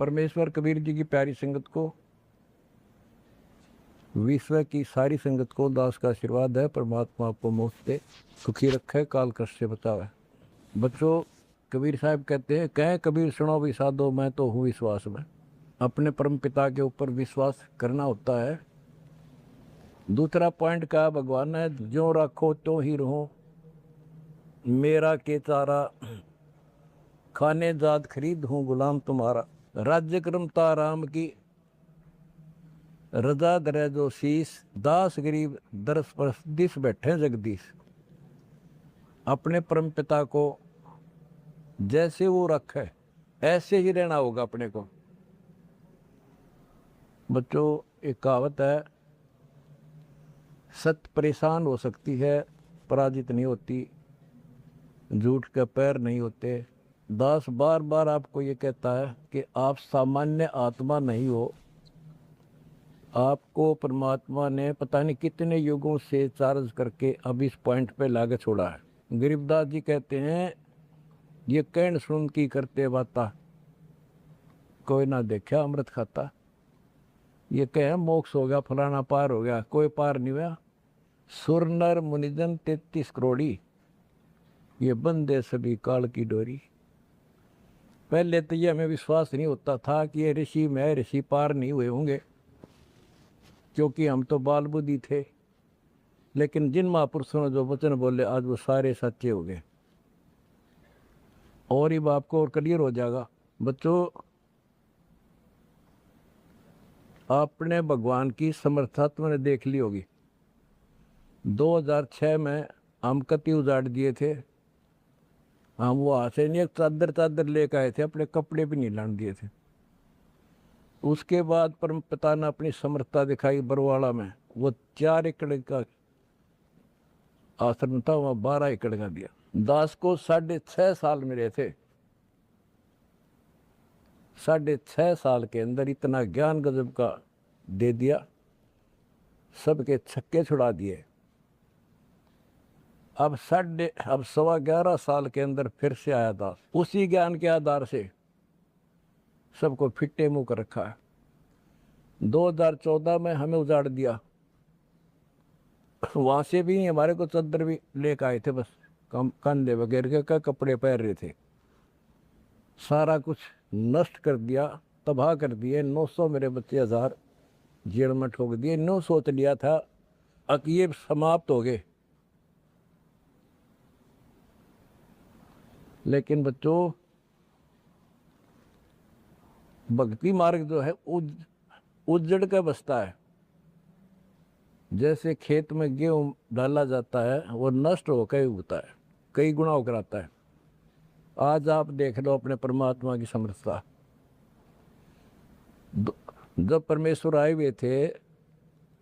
परमेश्वर कबीर जी की प्यारी संगत को, विश्व की सारी संगत को दास का आशीर्वाद है। परमात्मा आपको मुफ्त दे, सुखी रखे, काल कष्ट से बचावे। बच्चों, कबीर साहब कहते हैं, कह कबीर सुनो भी साधो, मैं तो हूँ विश्वास में। अपने परम पिता के ऊपर विश्वास करना होता है। दूसरा पॉइंट का भगवान ने, जो रखो तो ही रहो, मेरा के चारा, खाने जात खरीद हूँ गुलाम तुम्हारा। राज्य क्रमता राम की, रजा दरे जो शीस, दास गरीब दरस परस दिस बैठे जगदीश। अपने परम पिता को जैसे वो रखे ऐसे ही रहना होगा अपने को। बच्चों, एक कहावत है, सत्य परेशान हो सकती है, पराजित नहीं होती, झूठ के पैर नहीं होते। दास बार बार आपको ये कहता है कि आप सामान्य आत्मा नहीं हो। आपको परमात्मा ने पता नहीं कितने युगों से चार्ज करके अब इस पॉइंट पे लाके छोड़ा है। गरीबदास जी कहते हैं, ये कहन सुन की करते बाता, कोई ना देखा अमृत खाता। ये कहे मोक्ष हो गया, फलाना पार हो गया, कोई पार नहीं हुआ। सुर नर मुनिजन 33 करोड़ी, ये बंदे सभी काल की डोरी। पहले तो ये हमें विश्वास नहीं होता था कि ये ऋषि में ऋषि पार नहीं हुए होंगे, क्योंकि हम तो बाल बुद्धि थे। लेकिन जिन महापुरुषों ने जो वचन बोले, आज वो सारे सच्चे हो गए। और ये आपको और क्लियर हो जाएगा। बच्चों, आपने भगवान की समर्था तुमने देख ली होगी। 2006 में हम कति उजाड़ दिए थे। हम वहाँ से नहीं, एक चादर लेकर आए थे, अपने कपड़े भी नहीं लाने दिए थे। उसके बाद परम पिता ने अपनी समर्थता दिखाई बरवाड़ा में। वो 4 एकड़ का आश्रम था, वहाँ 12 एकड़ का दिया। दास को 6.5 साल मिले थे। 6.5 साल के अंदर इतना ज्ञान गजब का दे दिया, सबके छक्के छुड़ा दिए। अब 11.25 साल के अंदर फिर से आया दास, उसी ज्ञान के आधार से सबको फिट्टे मुंह कर रखा है। 2014 में हमें उजाड़ दिया, वहां से भी हमारे को चद्दर भी लेकर आए थे, बस कंधे वगैरह के कपड़े पहन रहे थे। सारा कुछ नष्ट कर दिया, तबाह कर दिए। 900 मेरे बच्चे 1000 जेल में ठोक दिए। 9 सोच लिया था अब ये समाप्त हो गए। लेकिन बच्चों, भक्ति मार्ग जो है उजड़ के बसता है। जैसे खेत में गेहूं डाला जाता है, वो नष्ट होकर उगता है, कई गुना होकर आता है। आज आप देख लो अपने परमात्मा की समर्थता। जब परमेश्वर आए हुए थे,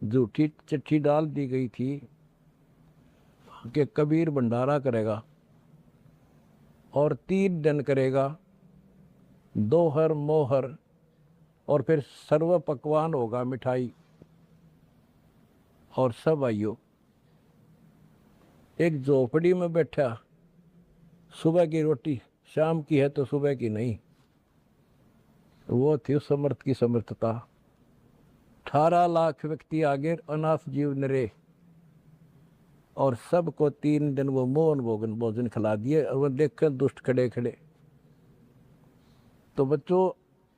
झूठी चिट्ठी डाल दी गई थी कि कबीर भंडारा करेगा और 3 दिन करेगा, दोहर मोहर, और फिर सर्व पकवान होगा, मिठाई और सब आइयो। एक झोपड़ी में बैठा, सुबह की रोटी शाम की है तो सुबह की नहीं। वो थी उस समर्थ की समर्थता। 18 लाख व्यक्ति आगे, अनाथ जीव नरे, और सबको 3 दिन वो मोहन भोजन खिला दिए। और वो देखकर दुष्ट खड़े खड़े। तो बच्चों,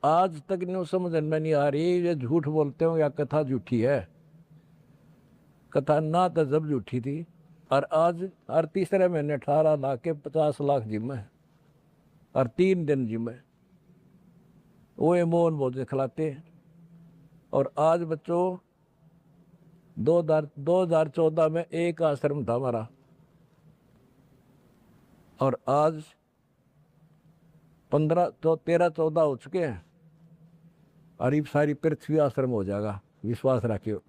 आज तक नहीं समझ में नहीं आ रही ये झूठ बोलते हो या कथा झूठी है। कथा ना तो जब झूठी थी, और आज हर तीसरे महीने 18 लाख के 50 लाख जिम्मे, और 3 दिन जिम्मे वो ये मोहन भोजन खिलाते हैं। और आज बच्चों, 2014 में एक आश्रम था हमारा, और आज 13-14 हो चुके हैं, और ये सारी पृथ्वी आश्रम हो जाएगा। विश्वास रखियो।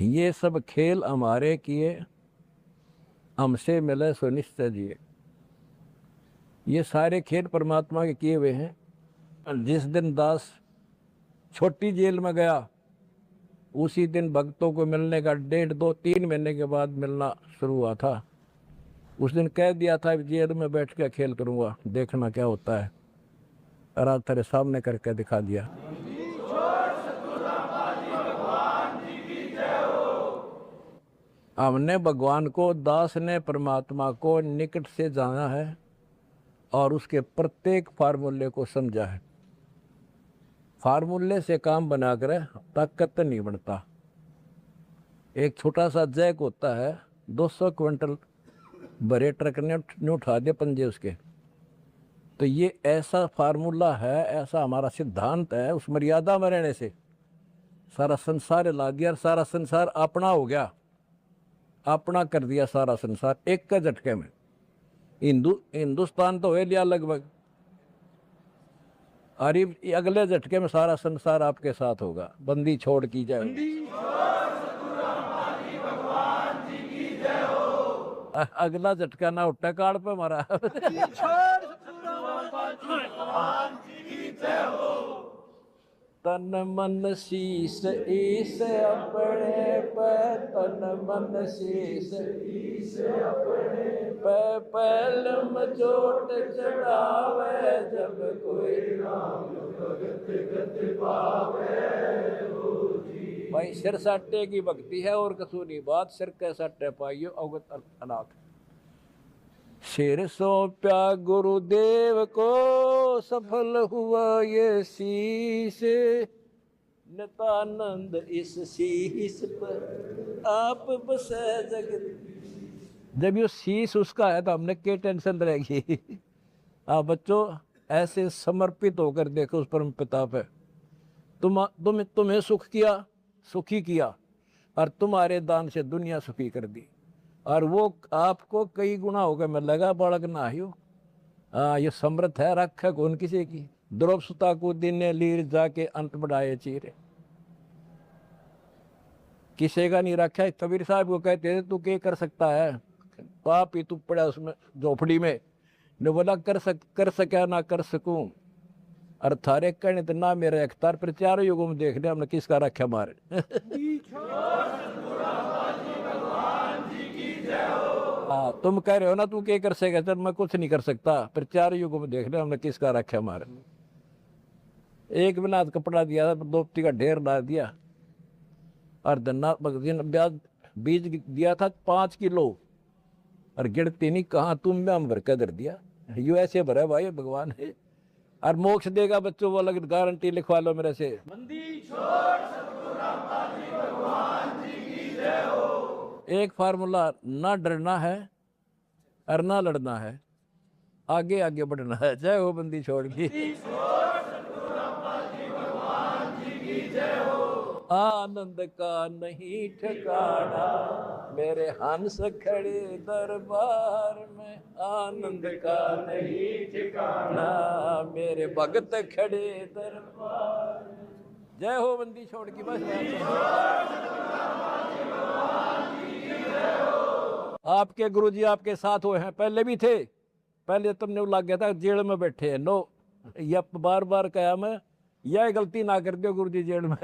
ये सब खेल हमारे किए, हमसे मिले सो निश्चय जिए। ये सारे खेल परमात्मा के किए हुए हैं। जिस दिन दास छोटी जेल में गया, उसी दिन भक्तों को मिलने का 1.5, 2, 3 महीने के बाद मिलना शुरू हुआ था। उस दिन कह दिया था जेल में बैठ के खेल करूंगा, देखना क्या होता है, और आज तेरे सामने करके दिखा दिया। हमने भगवान को, दास ने परमात्मा को निकट से जाना है और उसके प्रत्येक फार्मूले को समझा है। फार्मूले से काम बनाकर ताकत नहीं बनता। एक छोटा सा जैक होता है, 200 क्विंटल भरे ट्रक ने उठा दिया पंजे उसके। तो ये ऐसा फार्मूला है, ऐसा हमारा सिद्धांत है। उस मर्यादा में रहने से सारा संसार ला दिया, और सारा संसार अपना हो गया, अपना कर दिया सारा संसार एक के झटके में। हिंदुस्तान तो हो लिया लगभग, और ये अगले झटके में सारा संसार आपके साथ होगा। बंदी छोड़ की जाए। अगला झटका ना उठा काड़ पे मारा। तन मन शीस ईस अपने पे, तन मन शीस ईस अपने पे, पहलम चोट चढ़ावे, जब कोई राम भगत गत पावे। भाई सिर साटे की भक्ति है और कसूरी बात, सिर के साटे पाइयो अवगत अनाथ। सिर सौंप्या गुरुदेव को, सफल हुआ ये शीश, नितानंद इस शीश पर आप बसे जगत। जब ये शीश उसका है तो हमने क्या टेंशन रहेगी। आप बच्चों ऐसे समर्पित होकर देखो उस परम पिता पे। तुम्हें सुख किया, सुखी किया, और तुम्हारे दान से दुनिया सुखी कर दी, और वो आपको कई गुना होकर मिलेगा। बालक ना ही हो, ये समृद्ध है, रख कौन किसी की। द्रौप सुता को दिन लीर जाके अंत बढ़ाए चीरे, किसी का नहीं रखा। कबीर साहब को कहते थे तू क्या कर सकता है, पाप ही तू पड़ा उसमें झोपड़ी में। ने बोला कर सका ना कर सकूं, और थारे कहने तो ना मेरे अख्तार पर, चारों युगों में देख रहे हमने किसका रखा मारे। हाँ, तुम कह रहे हो ना तू क्या कर सकेगा, चल मैं कुछ नहीं कर सकता, पर चारों युगों में देख रहे हमने किसका रखा मारे। एक बिना कपड़ा दिया था, दोपती का ढेर डाल दिया, और धन्ना ब्याज बीज दिया था 5 किलो, और गिरती नहीं कहाँ तुम में हम भर के धर दिया। यू ऐसे भरा भाई भगवान है, और मोक्ष देगा बच्चों वो अलग गारंटी लिखवा लो मेरे से। एक फार्मूला, ना डरना है और ना लड़ना है, आगे आगे बढ़ना है। जय हो बंदी छोड़ की। आनंद का नहीं ठिकाना, मेरे हंस खड़े दरबार में, आनंद का नहीं ठिकाना, मेरे भगत खड़े दरबार में। जय हो बंदी छोड़ की। बस आपके गुरुजी आपके साथ हुए हैं, पहले भी थे। पहले तुमने लग गया था जेल में बैठे हैं। नो, यह बार बार कहा मैं, यह गलती ना कर दो गुरुजी जेल में।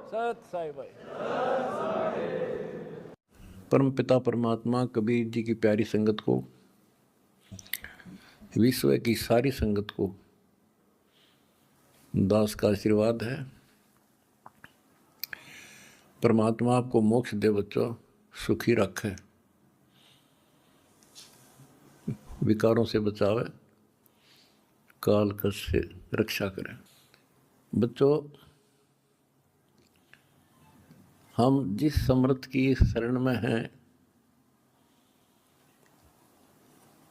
सत साई भाई। परम पिता परमात्मा कबीर जी की प्यारी संगत को, विश्व की सारी संगत को दास का आशीर्वाद है। परमात्मा आपको मोक्ष दे बच्चों, सुखी रखे, विकारों से बचावे, काल कष्ट से रक्षा करें। बच्चों, हम जिस समर्थ की शरण में हैं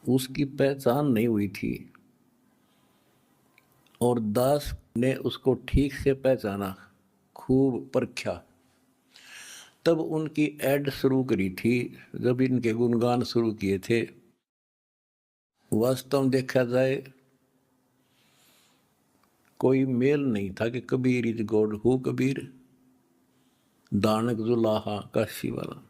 उसकी पहचान नहीं हुई थी, और दास ने उसको ठीक से पहचाना, खूब परखा, तब उनकी ऐड शुरू करी थी, जब इनके गुणगान शुरू किए थे। वास्तव में देखा जाए कोई मेल नहीं था कि Kabir is God, who Kabir, दानक जुलाहा काशी वाला।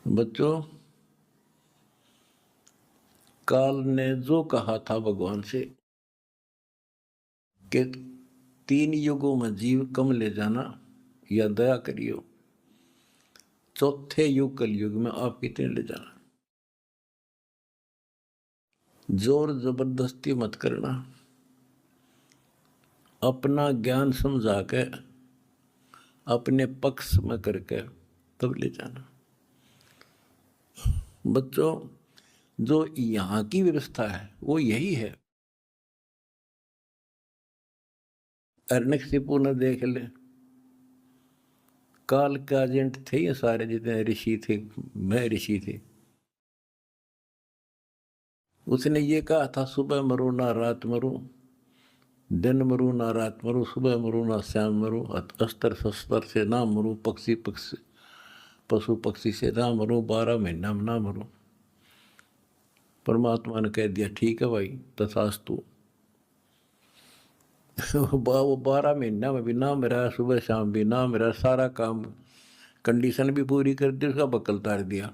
बच्चों, काल ने जो कहा था भगवान से कि तीन युगों में जीव कम ले जाना या दया करियो, चौथे युग कलयुग में आप कितने ले जाना। जोर जबरदस्ती मत करना, अपना ज्ञान समझा के अपने पक्ष में करके तब ले जाना। बच्चों, जो यहाँ की व्यवस्था है वो यही है। अर्नकशिपु ने देख ले, काल के एजेंट थे ये सारे, जितने ऋषि थे, मैं ऋषि थे। उसने ये कहा था, सुबह मरो ना रात मरो, दिन मरो ना रात मरो, सुबह मरो ना शाम मरो, अस्त्र शस्त्र से ना मरो, पशु पक्षी से ना मरो, 12 महीना में ना मरो। परमात्मा ने कह दिया ठीक है भाई, तथास्तु। वो 12 महीना में भी ना मेरा, सुबह शाम भी ना मेरा, सारा काम कंडीशन भी पूरी कर दी, उसका बकल तार दिया।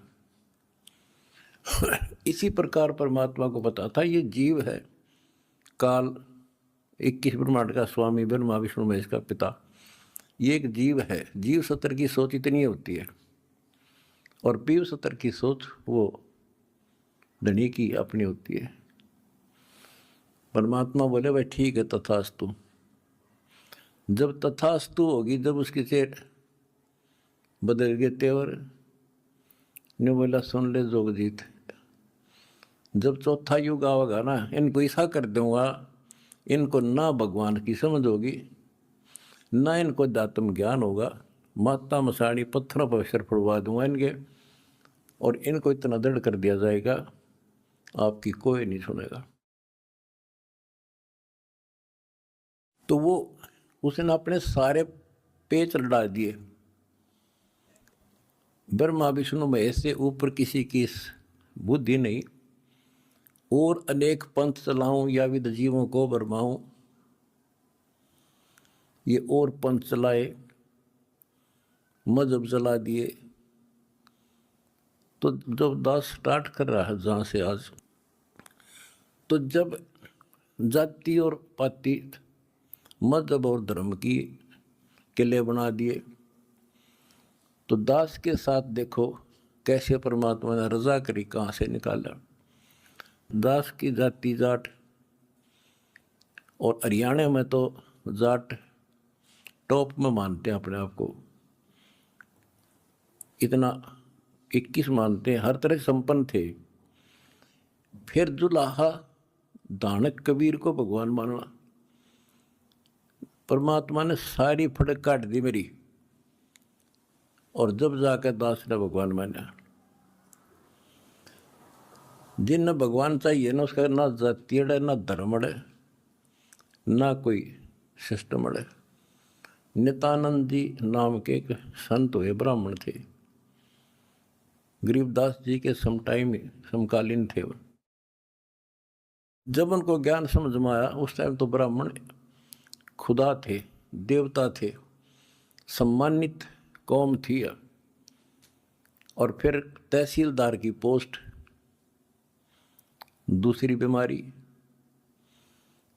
इसी प्रकार परमात्मा को पता था ये जीव है, काल 21 ब्रह्मांड का स्वामी ब्रह्मा विष्णु महेश का पिता, ये एक जीव है। जीव सत्र की सोच इतनी होती है और पीव सत्र की सोच वो धनी की अपनी होती है। परमात्मा बोले भाई ठीक है, तथास्तु। जब तथास्तु होगी, जब उसके से बदल गए तेवर, ने बोला सुन ले जोगजीत, जब चौथा युग आवेगा ना, इनको ऐसा कर दूंगा, इनको ना भगवान की समझ होगी, ना इनको दातम ज्ञान होगा, माता मसाणी पत्थरों पर सिर फुड़वा दूंगा इनके, और इनको इतना दृढ़ कर दिया जाएगा आपकी कोई नहीं सुनेगा। तो वो उसने अपने सारे पेच लड़ा दिए। ब्रह्मा विष्णु महेश से ऊपर किसी की बुद्धि नहीं, और अनेक पंथ चलाऊं या विद जीवों को बरमाऊं, ये और पंथ चलाए, मजहब चला दिए। तो जब दास स्टार्ट कर रहा है जहाँ से आज, तो जब जाति और पाति, मजहब और धर्म की किले बना दिए, तो दास के साथ देखो कैसे परमात्मा ने रजा करी, कहाँ से निकाला। दास की जाति जाट, और हरियाणा में तो जाट टॉप में मानते हैं अपने आप को, इतना 21 मानते हैं, हर तरह संपन्न थे। फिर जुलाहा दानक कबीर को भगवान मानना, परमात्मा ने सारी फड़क काट दी मेरी, और जब जाकर दास ने भगवान माना। जिन भगवान चाहिए ना, उसका ना जाति है, ना धर्म है, ना कोई सिस्टम है। नित्यानंद जी नाम के एक संत हुए, ब्राह्मण थे, गरीबदास जी के समकालीन थे। जब उनको ज्ञान समझ में आया, उस टाइम तो ब्राह्मण खुदा थे, देवता थे, सम्मानित कौम थी। और फिर तहसीलदार की पोस्ट, दूसरी बीमारी।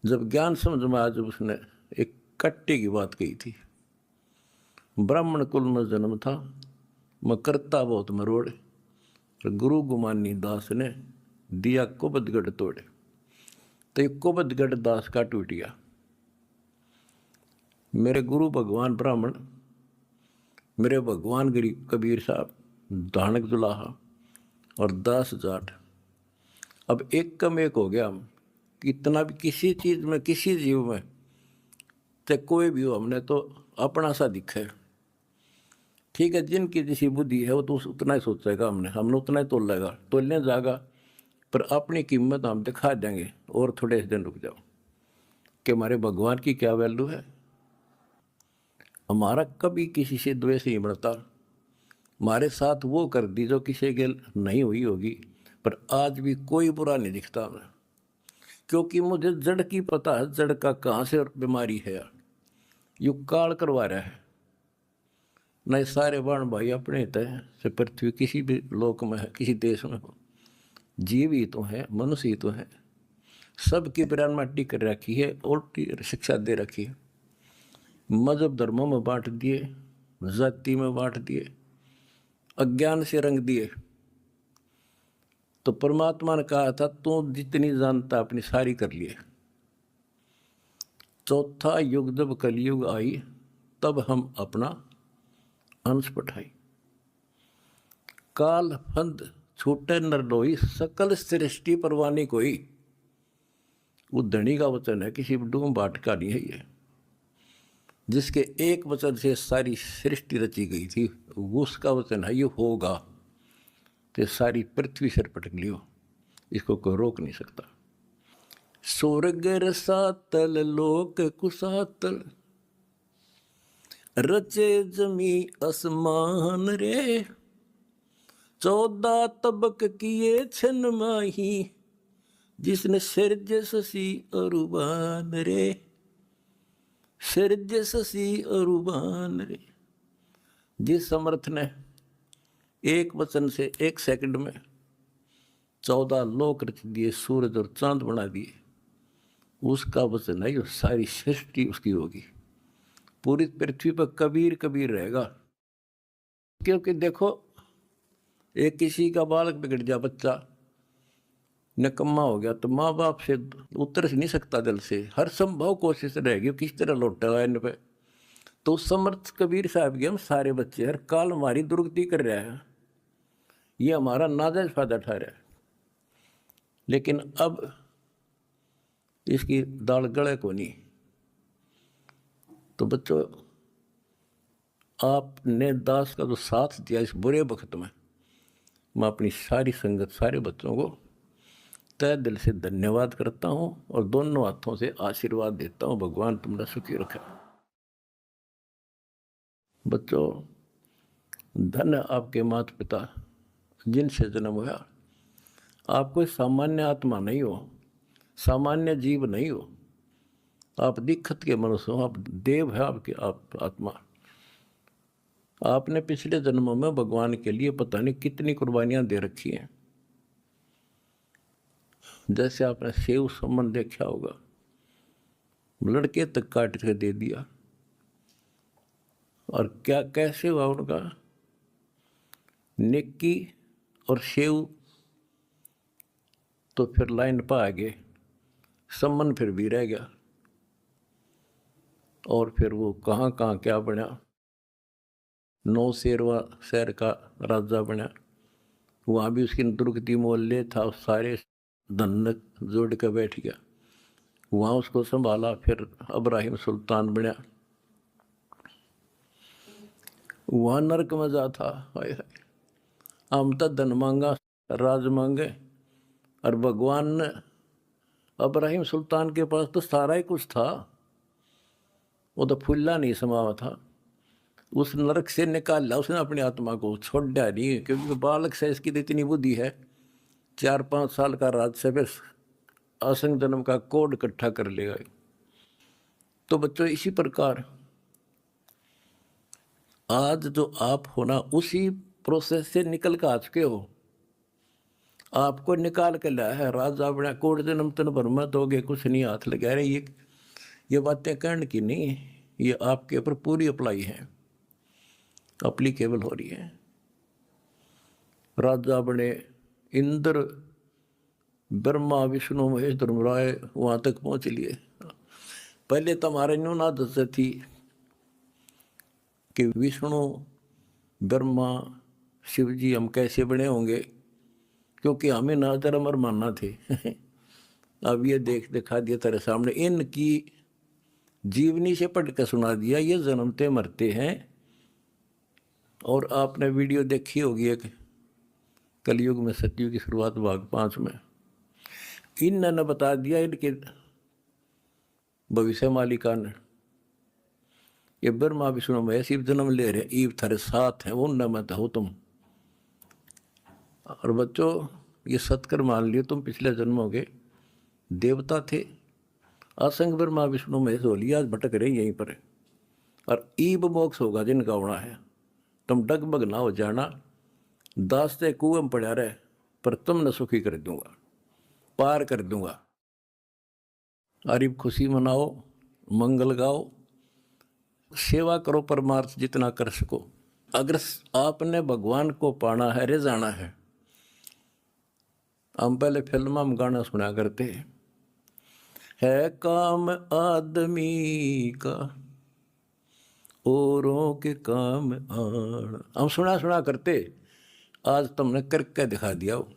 जब ज्ञान समझ में आया, जब उसने एक कट्टे की बात कही थी, ब्राह्मण कुल में जन्म था, मैं करता बहुत मरोड़, गुरु गुमानी दास ने दिया कुबदगढ़ तोड़े। तो ये कुबदगढ़ दास का टूट गया। मेरे गुरु भगवान ब्राह्मण, मेरे भगवान गरीब कबीर साहब, धानक जुलाहा और दास जाट, अब एक कम एक हो गया। हम कितना भी किसी चीज़ में, किसी जीव में, चाहे कोई भी हो, हमने तो अपना सा दिखा है। ठीक है, जिनकी जैसी बुद्धि है वो तो उतना ही सोचेगा, हमने उतना ही तोलेगा, तोलने जाएगा, पर अपनी कीमत हम दिखा देंगे। और थोड़े दिन रुक जाओ कि हमारे भगवान की क्या वैल्यू है। हमारा कभी किसी से द्वेष नहीं बढ़ता, हमारे साथ वो कर दी जो किसी के नहीं हुई होगी, पर आज भी कोई बुरा नहीं दिखता हमें, क्योंकि मुझे जड़ की पता है, जड़ का कहाँ से बीमारी है। यू काल करवा रहा है, नहीं सारे बाण भाई अपने तय से पृथ्वी किसी भी लोक में है, किसी देश में हो, जीव ही तो है, मनुष्य ही तो है, सबकी बिरान माटी कर रखी है, उल्टी शिक्षा दे रखी है। मजहब धर्मों में बांट दिए, जाति में बांट दिए, अज्ञान से रंग दिए। तो परमात्मा ने कहा था तू जितनी जानता अपनी सारी कर लिए। चौथा युग जब कलयुग आई तब हम अपना अंश पठाई। काल फंद छूटे नर लोई, सकल सृष्टि परवानी कोई। वो धनी का वचन है, किसी डूम बाट का नहीं है ये। जिसके एक वचन से सारी सृष्टि रची गई थी, उसका वचन है ये होगा, तो सारी पृथ्वी सिर पटक लियो, इसको कोई रोक नहीं सकता। स्वर्ग रसातल लोक कुसातल, रचे जमी आसमान रे। 14 तबक किए छन माही, जिसने सिरज शशि अरुबान रे। सिरज शशि अरुबान रे। जिस समर्थ ने एक वचन से 1 सेकंड में 14 लोक रच दिए, सूरज और चांद बना दिए, उसका वचन है, सारी सृष्टि उसकी होगी। पूरी पृथ्वी पर कबीर कबीर रहेगा। क्योंकि देखो, एक किसी का बालक बिगड़ गया, बच्चा निकम्मा हो गया, तो माँ बाप से उतर नहीं सकता दिल से, हर संभव कोशिश रहेगी किस तरह लौटा इन पे। तो समर्थ कबीर साहब के हम सारे बच्चे हर काल हमारी दुर्गति कर रहा है, ये हमारा नाजायज फायदा उठा रहा है। लेकिन अब इसकी दाल गले को नहीं। तो बच्चों, आपने दास का जो साथ दिया इस बुरे वक्त में, मैं अपनी सारी संगत, सारे बच्चों को तय दिल से धन्यवाद करता हूँ और दोनों हाथों से आशीर्वाद देता हूँ, भगवान तुमने सुखी रखे। बच्चों, धन्य आपके माता पिता जिनसे जन्म हुआ। आप कोई सामान्य आत्मा नहीं हो, सामान्य जीव नहीं हो, आप दिक्कत के मनुष्य हो, आप देव है, आपकी आप आत्मा। आपने पिछले जन्मों में भगवान के लिए पता नहीं कितनी कुर्बानियां दे रखी हैं। जैसे आपने सेव सम्मन देखा होगा, लड़के तक काट के दे दिया, और क्या कैसे हुआ उनका, नेकी और सेव तो फिर लाइन पर आ गए, सम्मन फिर भी रह गया, और फिर वो कहाँ कहाँ क्या बना, 9 शेरवा शहर का राजा बना, वहाँ भी उसकी दुर्गति मोहल्ले था, सारे धन जोड़ के बैठ गया, वहाँ उसको संभाला, फिर इब्राहिम सुल्तान बना, वहाँ नरक में जा था। हाय हाय, हम तो धन मांगा, राज मांगे, और भगवान ने इब्राहिम सुल्तान के पास तो सारा ही कुछ था, वो तो फुल्ला नहीं समावा था, उस नरक से निकाला उसने अपनी आत्मा को, छोड़ा नहीं, क्योंकि बालक से इसकी तो इतनी बुद्धि है, 4-5 साल का राज से फिर असंग जन्म का कोड इकट्ठा कर लेगा। तो बच्चों, इसी प्रकार आज जो आप हो ना, उसी प्रोसेस से निकल कर आ चुके हो। आपको निकाल के लाया है राजा बना, कोड जन्म तन भर में दोगे कुछ नहीं, हाथ लगा रहे। ये बातें कहने की नहीं, ये आपके ऊपर पूरी अप्लाई है, अप्लीकेबल हो रही है। राजा बने, इंद्र, ब्रह्मा, विष्णु, महेश, धर्मराय वहाँ तक पहुँच लिए। पहले तो हमारे न्यून आदत से थी कि विष्णु, ब्रह्मा, शिव जी हम कैसे बने होंगे, क्योंकि हमें ना धर्म और मानना थे। अब ये देख दिखा दिया तेरे सामने, इनकी जीवनी से पढ़ कर सुना दिया, ये जन्मते मरते हैं। और आपने वीडियो देखी होगी एक, कलयुग में सतयुग की शुरुआत भाग 5 में, इन्होंने बता दिया इनके भविष्य मालिका ने, ये ब्रह्मा विष्णु महेश जन्म ले रहे, ईव थारे साथ हैं, उन मत हो तुम। और बच्चों, ये सत्कर मान लियो, तुम पिछले जन्मों के देवता थे, असंग ब्रह्मा विष्णु महेश हो लिया, आज भटक रहे यहीं पर। और ईब मोक्ष होगा जिनका होना है, तुम डगमग ना हो जाना, दास्ते कुएं में पड़ा रहे, पर तुमने सुखी कर दूंगा, पार कर दूंगा। अरिब खुशी मनाओ, मंगल गाओ, सेवा करो परमार्थ जितना कर सको। अगर आपने भगवान को पाना है, रिझाना हम पहले फिल्म में गाना सुना करते है काम आदमी का औरों के काम आण, हम सुना करते। आज तुमने करके दिखा दिया हो,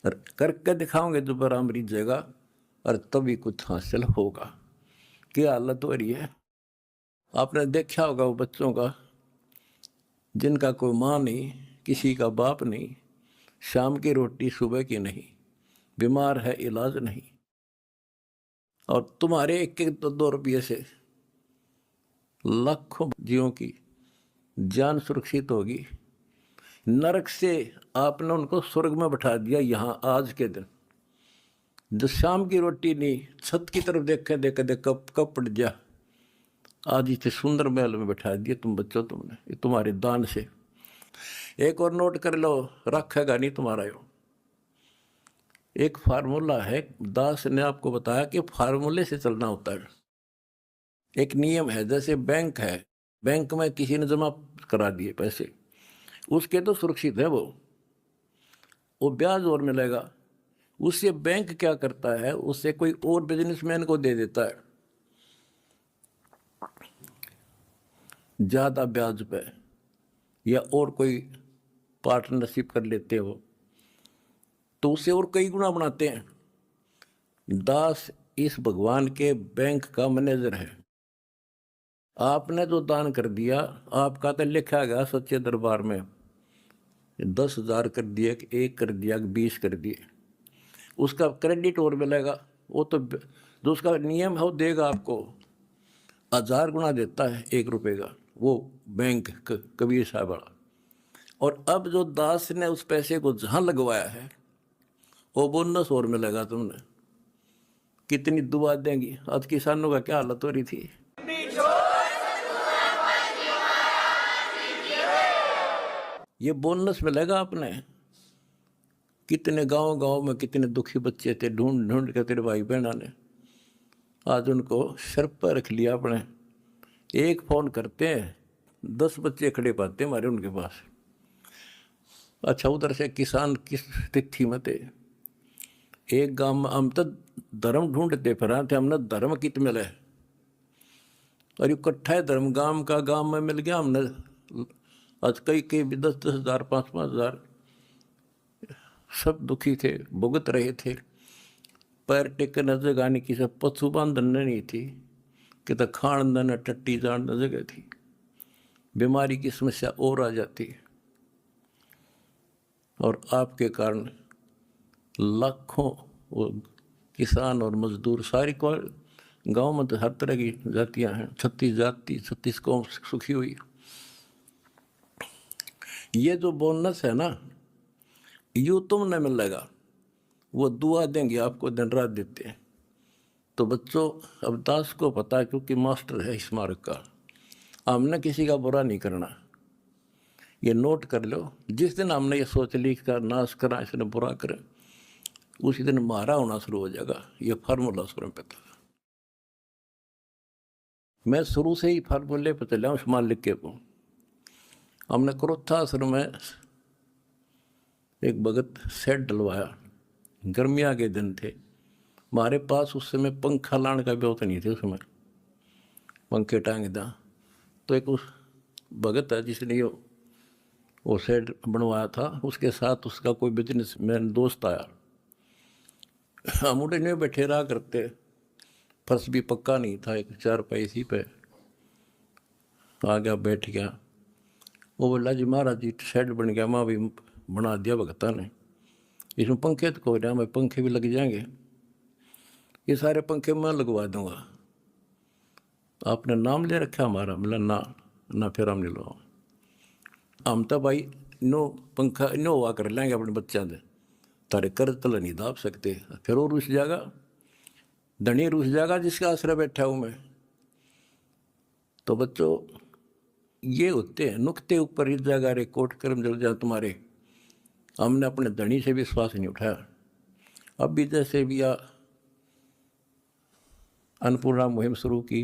और करके दिखाओगे तो बराम रिझेगा और तभी कुछ हासिल होगा। क्या हालत हो रही है। आपने देखा होगा वो बच्चों का जिनका कोई माँ नहीं, किसी का बाप नहीं, शाम की रोटी सुबह की नहीं, बीमार है इलाज नहीं, और तुम्हारे एक एक दो रुपये से लाखों जीवों की जान सुरक्षित होगी। नरक से आपने उनको स्वर्ग में बैठा दिया यहाँ आज के दिन। जो शाम की रोटी नहीं, छत की तरफ देखे देखे देख कब पड़ जा, आज इसे सुंदर महल में बैठा दिया तुम बच्चों, तुमने ये तुम्हारे दान से। एक और नोट कर लो, रखेगा नहीं तुम्हारा यो। एक फार्मूला है, दास ने आपको बताया कि फार्मूले से चलना होता है। एक नियम है, जैसे बैंक है, बैंक में किसी ने जमा करा दिए पैसे, उसके तो सुरक्षित है वो ब्याज और मिलेगा। उससे बैंक क्या करता है, उससे कोई और बिजनेसमैन को दे देता है ज़्यादा ब्याज पे, या और कोई पार्टनरशिप कर लेते हो तो उसे और कई गुना बनाते हैं। दास इस भगवान के बैंक का मैनेजर है। आपने जो दान कर दिया, आपका तो लिखा गया सच्चे दरबार में, 10,000 कर दिए, 1 कर दिया, 20 कर दिए, उसका क्रेडिट और मिलेगा। वो तो जो उसका नियम है वो देगा आपको, 1000 गुना देता है 1 रुपये का वो बैंक कबीर साहब वाला। और अब जो दास ने उस पैसे को जहाँ लगवाया है वो बोनस और मिलेगा तुमने। कितनी दुआ देंगी। आज किसानों का क्या हालत हो रही थी। ये बोनस मिलेगा आपने। कितने गांव में कितने दुखी बच्चे थे, ढूंढ ढूंढ के तेरे भाई बहना ने आज उनको सर पर रख लिया अपने। एक फोन करते हैं 10 बच्चे खड़े पाते हमारे उनके पास। अच्छा, उधर से किसान किस तिथि में थे। एक गांव में हम तो धर्म ढूंढते फिर थे, हमने धर्म कित मिले, और इकट्ठा है धर्म गांव में मिल गया हमने। आज कई भी 10-10 हज़ार, 5-5 हज़ार, सब दुखी थे, भुगत रहे थे। पैर टेकने जगह नहीं, किसी पशु बांधन नहीं थी, कि तो खान न टट्टी जान जगह थी। बीमारी की समस्या और आ जाती, और आपके कारण लाखों वो किसान और मजदूर, सारी को गांव में तो हर तरह की जातियां हैं, 36 जाति, 36 कौम सुखी हुई। ये जो बोनस है ना, यूँ तुमने मिलेगा, वो दुआ देंगे आपको, दिन रात देते हैं। तो बच्चों, अब दास को पता है, क्योंकि मास्टर है इस मार्ग का, हमने किसी का बुरा नहीं करना। ये नोट कर लो, जिस दिन हमने ये सोच ली का नाश करा, इसने बुरा करे, उसी दिन मारा होना शुरू हो जाएगा। ये फार्मूला स्वयं पे था। मैं शुरू से ही फार्मूले पे चला हूँ, शुमार लिख के को। हमने क्रोथा आश्रम में एक भगत सेट डलवाया, गर्मियाँ के दिन थे, हमारे पास उस समय पंखा लाने का भी होता नहीं थे, उस समय पंखे टांग दा। तो एक उस भगत है जिसने वो सेट बनवाया था, उसके साथ उसका कोई बिजनेस मैन दोस्त आया। हम उठे नहीं बैठे रहा करते, फर्श भी पक्का नहीं था, एक 4 पैसी पे आ गया, बैठ गया। वो बोला जी महाराज जी शेड बन गया, माँ भी बना दिया भगता ने, इसमें पंखे तो को रहा, मैं पंखे भी लग जाएंगे, ये सारे पंखे मैं लगवा दूंगा। आपने नाम ले रखा हमारा? मिला ना फिर हम नहीं लो, हम तो भाई नो पंखा नो हुआ कर लेंगे अपने बच्चों से, तारे कर्ज तला नहीं दाब सकते। फिर वो रुस जाएगा, धनी रुस जाएगा जिसका आश्रय बैठा हूँ मैं। तो बच्चों, ये होते हैं नुक्ते ऊपर इस जगह रे कोट कर्म जल जाए तुम्हारे। हमने अपने धनी से विश्वास नहीं उठाया। अब भी जैसे भी अन्नपूर्णा मुहिम शुरू की,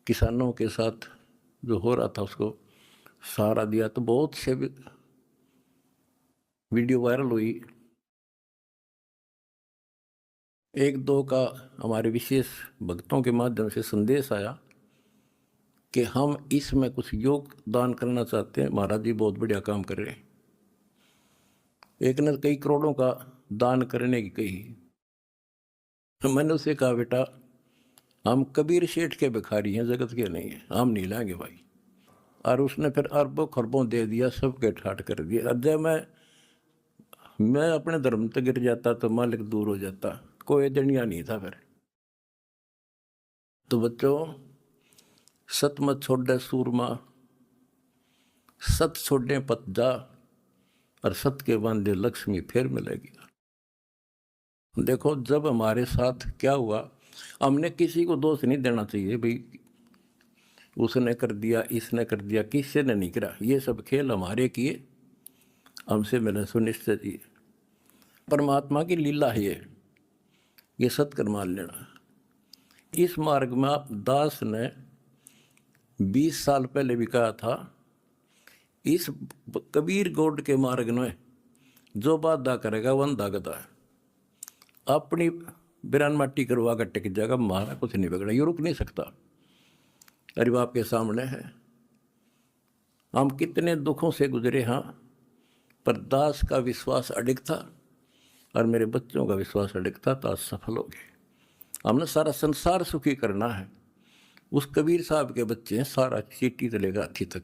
किसानों के साथ जो हो रहा था उसको सहारा दिया। तो बहुत से वीडियो वायरल हुई। एक दो का हमारे विशेष भक्तों के माध्यम से संदेश आया कि हम इसमें कुछ योगदान करना चाहते हैं, महाराज जी बहुत बढ़िया काम कर रहे हैं। एक ने कई करोड़ों का दान करने की कही। मैंने उसे कहा, बेटा हम कबीर शेठ के भिखारी हैं, जगत के नहीं हैं, हम नहीं लाएंगे भाई। और उसने फिर अरबों खरबों दे दिया, सबके ठाट कर दिया। जब मैं अपने धर्म तक गिर जाता तो मालिक दूर हो जाता, कोई दनिया नहीं था फिर। तो बच्चों, सत मत छोड़े सूरमा, सत छोड़े पत जा, और सत के बांधे लक्ष्मी फिर मिलेगी। देखो जब हमारे साथ क्या हुआ, हमने किसी को दोष नहीं देना चाहिए भाई उसने कर दिया, इसने कर दिया, किसी ने नहीं करा। ये सब खेल हमारे किए, हमसे मिले सुनिश्चित ही। परमात्मा की लीला है ये सत्कर मान लेना। इस मार्ग में आप दास ने 20 साल पहले भी कहा था, इस कबीर गौड़ के मार्ग में जो बाधा करेगा वंदा गदा है। अपनी बिरान माटी करवा कर टिक जाएगा, हमारा कुछ नहीं बिगड़ा, ये रुक नहीं सकता। अरे बाप के सामने है। हम कितने दुखों से गुजरे, हाँ, पर दास का विश्वास अडिग था और मेरे बच्चों का विश्वास अडिग था, तो आज सफल हो गए। हमने सारा संसार सुखी करना है। उस कबीर साहब के बच्चे हैं, सारा चीटी से लेकर हाथी तक।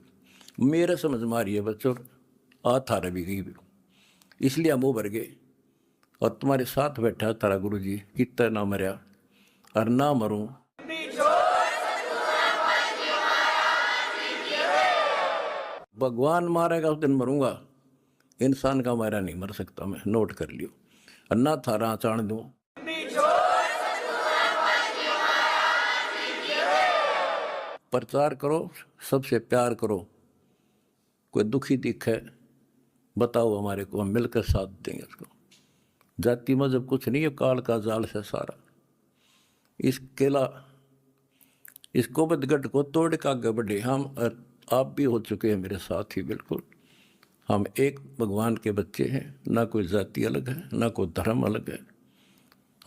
मेरे समझ मारी है बच्चों, थारा भी गई, इसलिए हम उभर गए। और तुम्हारे साथ बैठा तारा गुरु जी, कितना ना मरया और ना मरूं। भगवान मारेगा उस दिन मरूंगा, इंसान का मारा नहीं मर सकता मैं, नोट कर लियो। और ना थारा चाण दूं। प्रचार करो, सबसे प्यार करो। कोई दुखी दिखे बताओ हमारे को, हम मिलकर साथ देंगे उसको। जाति मजहब कुछ नहीं है, काल का जाल से सारा। इस केला, इस गोबदगढ़ को तोड़ के आगे बढ़े हम, आप भी हो चुके हैं मेरे साथ ही। बिल्कुल हम एक भगवान के बच्चे हैं, ना कोई जाति अलग है, ना कोई धर्म अलग है।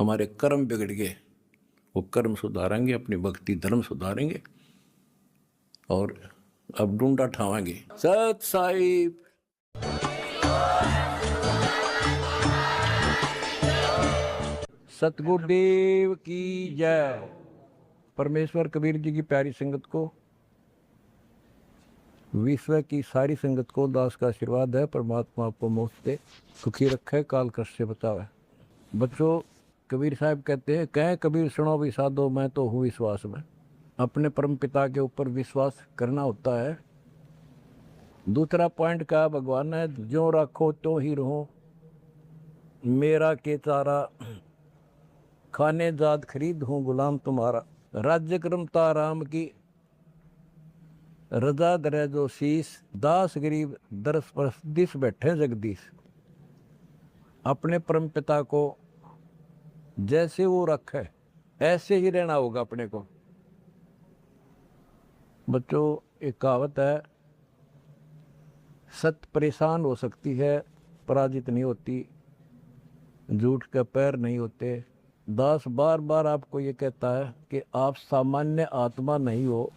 हमारे कर्म बिगड़ गए, वो कर्म सुधारेंगे, अपनी भक्ति धर्म सुधारेंगे और अब डूंडा ठावाएंगे। सत साहिब। सतगुरुदेव की जय। परमेश्वर कबीर जी की प्यारी संगत को, विश्व की सारी संगत को दास का आशीर्वाद है। परमात्मा आपको मोक्ष दे, सुखी रखे, काल कष्ट से बचावे। बच्चों, कबीर साहब कहते हैं, कहें कबीर सुनो भी साधो, मैं तो हूँ विश्वास में। अपने परम पिता के ऊपर विश्वास करना होता है। दूसरा पॉइंट का भगवान है, जो रखो तो ही रहो, मेरा के चारा, खाने जाद खरीद हूँ गुलाम तुम्हारा। राज्य क्रमता राम की, रजा दरे जो शीस, दास गरीब दरस परस दिस बैठे जगदीश। अपने परम पिता को जैसे वो रखे ऐसे ही रहना होगा अपने को। बच्चों, एक कहावत है, सत्य परेशान हो सकती है, पराजित नहीं होती, झूठ के पैर नहीं होते। दास बार बार आपको ये कहता है कि आप सामान्य आत्मा नहीं हो।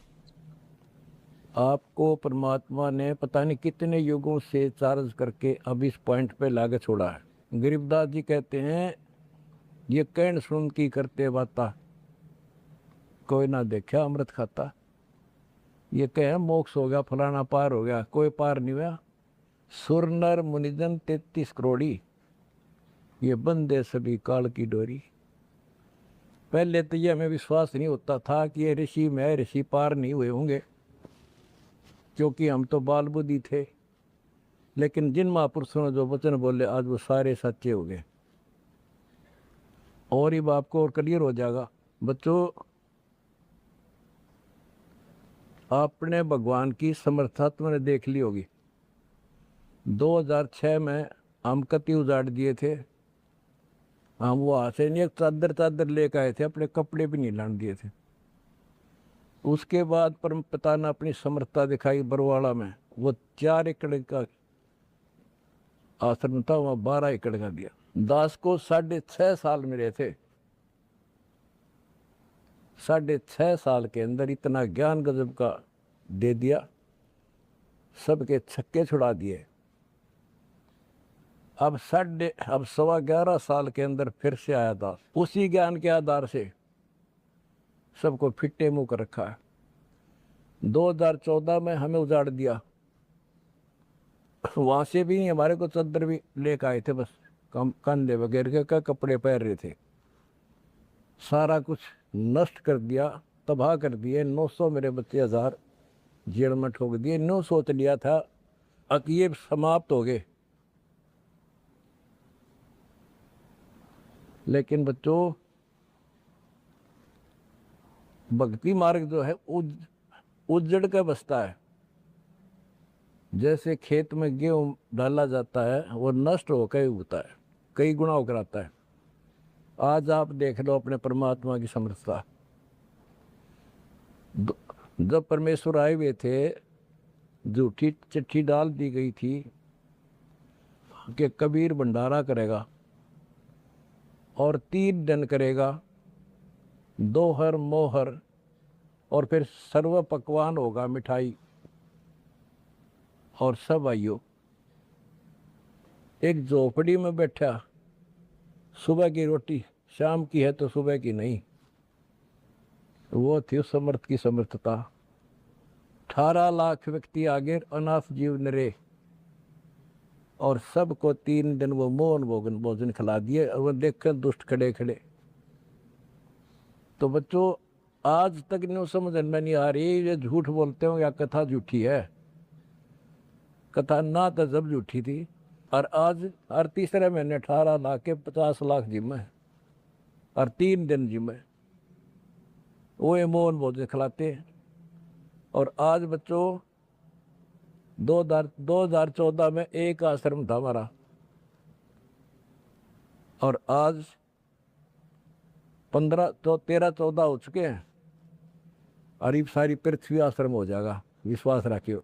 आपको परमात्मा ने पता नहीं कितने युगों से चार्ज करके अब इस पॉइंट पे लाके छोड़ा है। गरीबदास जी कहते हैं, ये कहन सुन की करते बाता, कोई ना देखा अमृत खाता। ये कहे मोक्ष हो गया, फलाना पार हो गया, कोई पार नहीं हुआ। सुर नर मुनिजन 33 करोड़ी, ये बंदे सभी काल की डोरी। पहले तो ये हमें विश्वास नहीं होता था कि ये ऋषि में ऋषि पार नहीं हुए होंगे, क्योंकि हम तो बाल बुद्धि थे। लेकिन जिन महापुरुषों ने जो वचन बोले, आज वो सारे सच्चे हो गए। और ही बाप को और क्लियर हो जाएगा। बच्चों, आपने भगवान की समर्था तुमने देख ली होगी। 2006 में हम कति उजाड़ दिए थे। हम वो हाथ से नहीं, एक चादर लेकर आए थे, अपने कपड़े भी नहीं लाने दिए थे। उसके बाद परम पिता ने अपनी समर्थता दिखाई बरवाड़ा में। वो 4 एकड़ का आश्रम था, वहाँ 12 एकड़ का दिया। दास को 6.5 साल मिले थे। 6.5 साल के अंदर इतना ज्ञान गजब का दे दिया, सबके छक्के छुड़ा दिए। अब 11.25 साल के अंदर फिर से आया दास, उसी ज्ञान के आधार से सबको फिट्टे मुंह कर रखा है। 2014 में हमें उजाड़ दिया, वहां से भी हमारे को चद्दर भी लेकर आए थे, बस कंधे वगैरह के कपड़े पहन रहे थे। सारा कुछ नष्ट कर दिया, तबाह कर दिए। 900 मेरे बच्चे 1000 जेल में ठोक दिए। नो सोच लिया था अब ये समाप्त हो गए, लेकिन बच्चों भक्ति मार्ग जो है उजड़ के बसता है। जैसे खेत में गेहूं डाला जाता है, वो नष्ट होकर उगता है, कई गुना होकर आता है। आज आप देख लो अपने परमात्मा की समर्थता। जब परमेश्वर आए हुए थे, झूठी चिट्ठी डाल दी गई थी कि कबीर भंडारा करेगा और 3 दिन करेगा, दोहर मोहर, और फिर सर्व पकवान होगा, मिठाई। और सब आइयो एक झोपड़ी में बैठा, सुबह की रोटी शाम की है तो सुबह की नहीं। वो थी उस समर्थ की समर्थता। 18 लाख व्यक्ति आगे, अनाथ जीव नरे, और सबको 3 दिन वो मौन भोजन खिला दिए। और वो देखकर दुष्ट खड़े खड़े। तो बच्चों आज तक नहीं समझ में नहीं आ रही, ये झूठ बोलते हो या कथा झूठी है। कथा ना तो जब झूठी थी, और आज हर तीसरे महीने 18 लाख के 50 लाख जिम्मे, और 3 दिन जिम्मे वो मौन भोजन खिलाते। और आज बच्चों 2014 में एक आश्रम था हमारा, और आज 13-14 हो चुके हैं, और ये सारी पृथ्वी आश्रम हो जाएगा, विश्वास रखियो।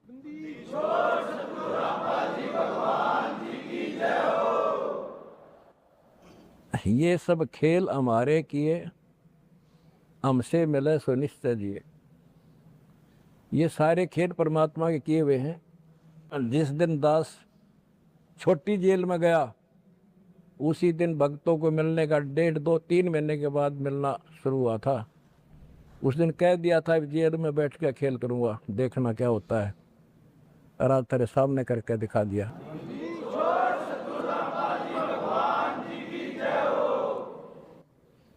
ये सब खेल हमारे किए, हमसे मिले सो निश्चय जिए। ये सारे खेल परमात्मा के किए हुए हैं। जिस दिन दास छोटी जेल में गया, उसी दिन भक्तों को मिलने का 1.5-2-3 महीने के बाद मिलना शुरू हुआ था। उस दिन कह दिया था जेल में बैठ के खेल करूँगा, देखना क्या होता है। और आज तेरे सामने करके दिखा दिया।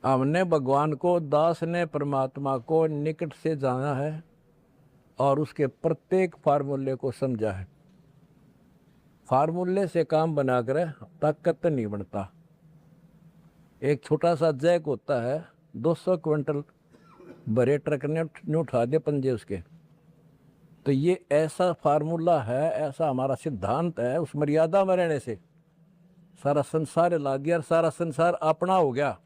हमने भगवान को, दास ने परमात्मा को निकट से जाना है और उसके प्रत्येक फार्मूले को समझा है। फार्मूले से काम बनाकर ताकत नहीं बनता। एक छोटा सा जैक होता है, 200 क्विंटल भरे ट्रक ने उठा दिए पंजे उसके। तो ये ऐसा फार्मूला है, ऐसा हमारा सिद्धांत है। उस मर्यादा में रहने से सारा संसार ला दिया, और सारा संसार अपना हो गया,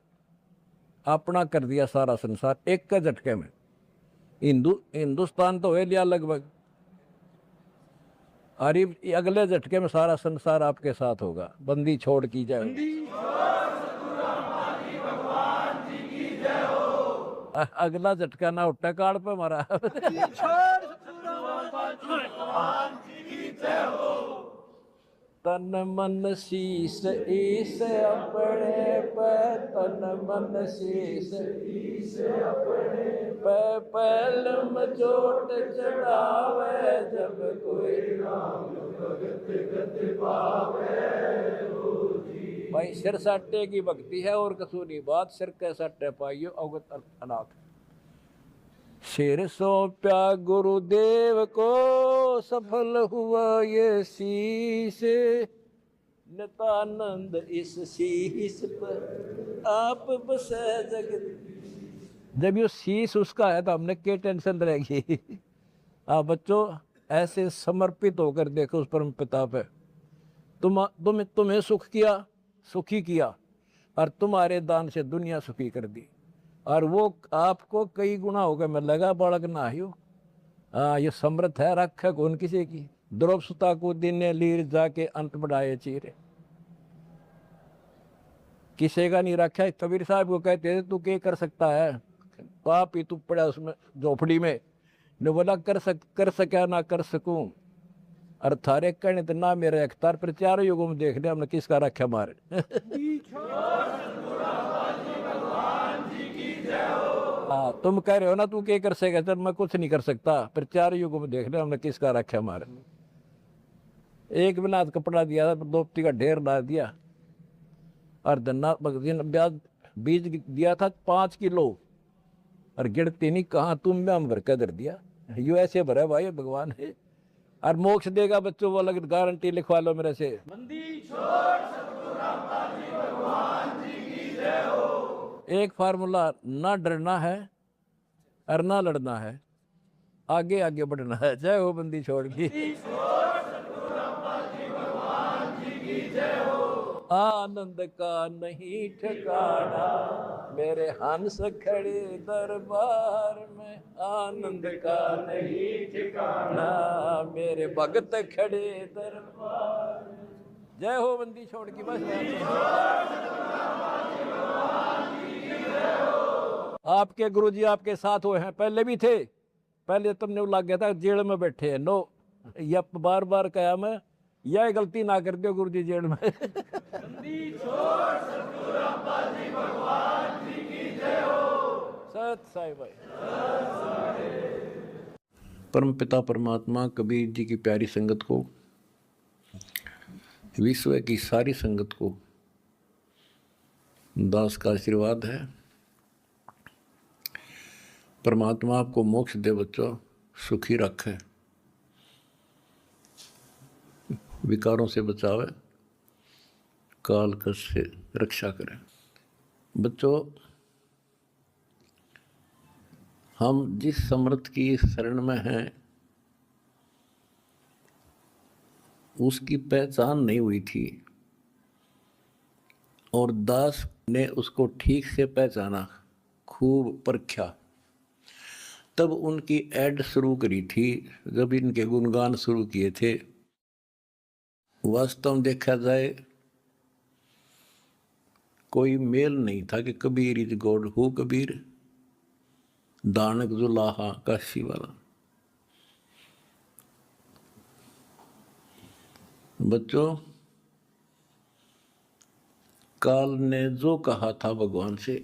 अपना कर दिया सारा संसार एक के झटके में। हिंदुस्तान तो है लिया लगभग, और ये अगले झटके में सारा संसार आपके साथ होगा। बंदी छोड़ की जाए। अगला झटका ना उठा काड़ पे मारा। तन मन शीस ईस अपने पे, तन मन शीस ईस अपने पे, पहलम चोट चढ़ावे, जब कोई राम भगत गति पावे। भाई सिर साटे की भक्ति है और कसूरी बात, सिर के साटे पाइयो अवगत अनाथ। सिर सौंप्या गुरुदेव को, सफल हुआ ये शीश, नितानंद इस शीश पर आप बसे जगत। जब ये शीश उसका है तो हमने क्या टेंशन रहेगी। आप बच्चों ऐसे समर्पित होकर देखो उस परम पिता पे। तुम्हें सुख किया, सुखी किया, और तुम्हारे दान से दुनिया सुखी कर दी। और वो आपको कई गुना होगा मिलेगा, बालक ना ही हो। हाँ, ये समर्थ है, रख कौन किसी की। द्रौप सुता को दिन लीर जाके अंत बढ़ाए चीरे, किसी का नहीं रखा। कबीर साहब को कहते थे तू क्या कर सकता है, पाप ही तू पड़ा उसमें झोपड़ी में। ने बोला कर सका ना कर सकूं, और थारे कहने तो ना मेरे अख्तार पर, चारों युगों में देख लिया हमने किसका रखा मारे। हाँ, तुम कह रहे हो ना तू क्या कर सकेगा, चल मैं कुछ नहीं कर सकता, पर चारों युगों में देख लिया हमने किसका रखा मारे। एक बिना कपड़ा दिया था, दोपती का ढेर ला दिया, और धन्ना ब्याज बीज दिया था 5 किलो, और गिरते नहीं कहाँ तुम में हम भर कर दर दिया। यू ऐसे भरा भाई भगवान है, और मोक्ष देगा बच्चों, वो अलग गारंटी लिखवा लो मेरे से। एक फार्मूला, ना डरना है और ना लड़ना है, आगे आगे बढ़ना है। जय हो बंदी छोड़ की। आनंद का नहीं ठिकाना, मेरे हंस खड़े दरबार में, आनंद का नहीं ठिकाना, मेरे भगत खड़े दरबार में। जय हो बंदी छोड़ की। बस आपके गुरुजी आपके साथ हुए हैं, पहले भी थे। पहले तुमने लग गया था जेल में बैठे हैं, नो, या बार बार कहा मैं, यह गलती ना कर दो गुरुजी जेल में। सत साई भाई। परम पिता परमात्मा कबीर जी की प्यारी संगत को, विश्व की सारी संगत को दास का आशीर्वाद है। परमात्मा आपको मोक्ष दे बच्चों, सुखी रखे, विकारों से बचावे, काल कष्ट से रक्षा करे। बच्चों, हम जिस समर्थ की शरण में हैं उसकी पहचान नहीं हुई थी, और दास ने उसको ठीक से पहचाना, खूब परखा, तब उनकी ऐड शुरू करी थी, जब इनके गुणगान शुरू किए थे। वास्तव में देखा जाए कोई मेल नहीं था कि Kabir is God, who Kabir, दानक जुलाहा काशी वाला। बच्चों, काल ने जो कहा था भगवान से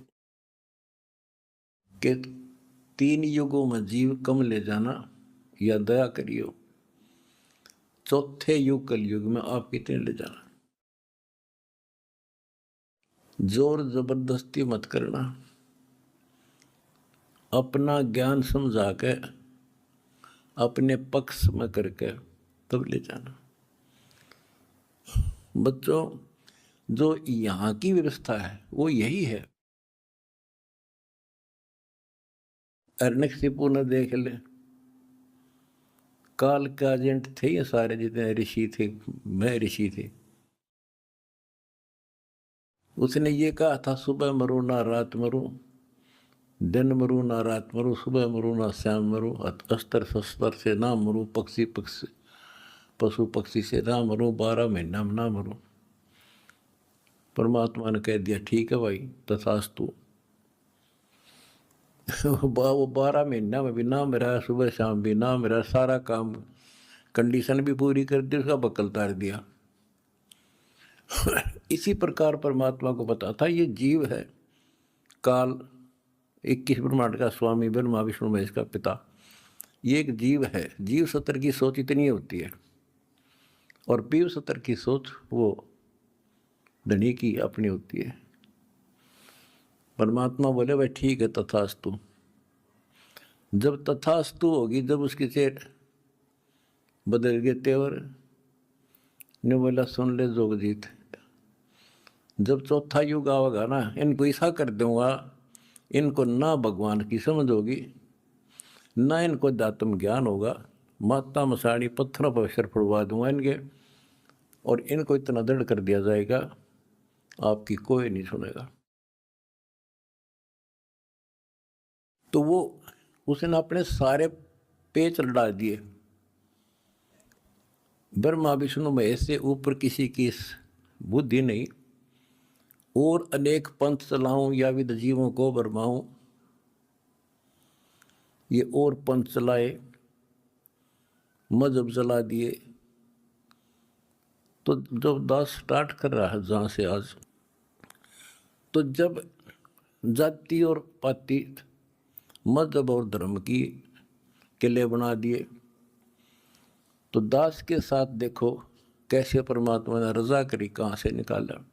कि 3 युगों में जीव कम ले जाना या दया करियो, चौथे युग कलयुग में आप कितने ले जाना। जोर जबरदस्ती मत करना, अपना ज्ञान समझा के अपने पक्ष में करके तब ले जाना। बच्चों, जो यहाँ की व्यवस्था है वो यही है। अर्नकशिपु ने देख ले, काल के एजेंट थे ये सारे, जितने ऋषि थे, मैं ऋषि थे। उसने ये कहा था, सुबह मरो ना रात मरो, दिन मरू ना रात मरू, सुबह मरू ना शाम मरू, अस्त्र शस्त्र से ना मरू, पशु पक्षी से ना मरू, 12 महीना में ना मरू। परमात्मा ने कह दिया ठीक है भाई, तथास्तु। वो 12 महीना में भी ना मेरा, सुबह शाम भी ना मेरा, सारा काम कंडीशन भी पूरी कर दी, उसका बक्कल तार दिया। इसी प्रकार परमात्मा को पता था ये जीव है, काल 21 ब्रह्मांड का स्वामी, ब्रह्मा विष्णु महेश का पिता, ये एक जीव है। जीव सत्र की सोच इतनी होती है, और पीव सत्र की सोच वो धनी की अपनी होती है। परमात्मा बोले भाई ठीक है, तथास्तु। जब तथास्तु होगी, जब उसके चेहरे बदल गए तेवर, ने बोला सुन ले जोगजीत, जब चौथा युग आवेगा ना, इनको ऐसा कर दूंगा, इनको ना भगवान की समझ होगी, ना इनको दातम ज्ञान होगा, माता मसाणी पत्थरों पर अक्षर पड़वा दूंगा इनके, और इनको इतना दृढ़ कर दिया जाएगा आपकी कोई नहीं सुनेगा। तो वो उसने अपने सारे पेच लड़ा दिए। ब्रह्मा विष्णु महेश से ऊपर किसी की बुद्धि नहीं। और अनेक पंथ चलाऊं या विद जीवों को बरमाऊं, ये और पंथ चलाए, मजहब जला दिए। तो जब दास स्टार्ट कर रहा है जहाँ से आज, तो जब जाति और पाति, मजहब और धर्म की किले बना दिए, तो दास के साथ देखो कैसे परमात्मा ने रजा करी, कहाँ से निकाला।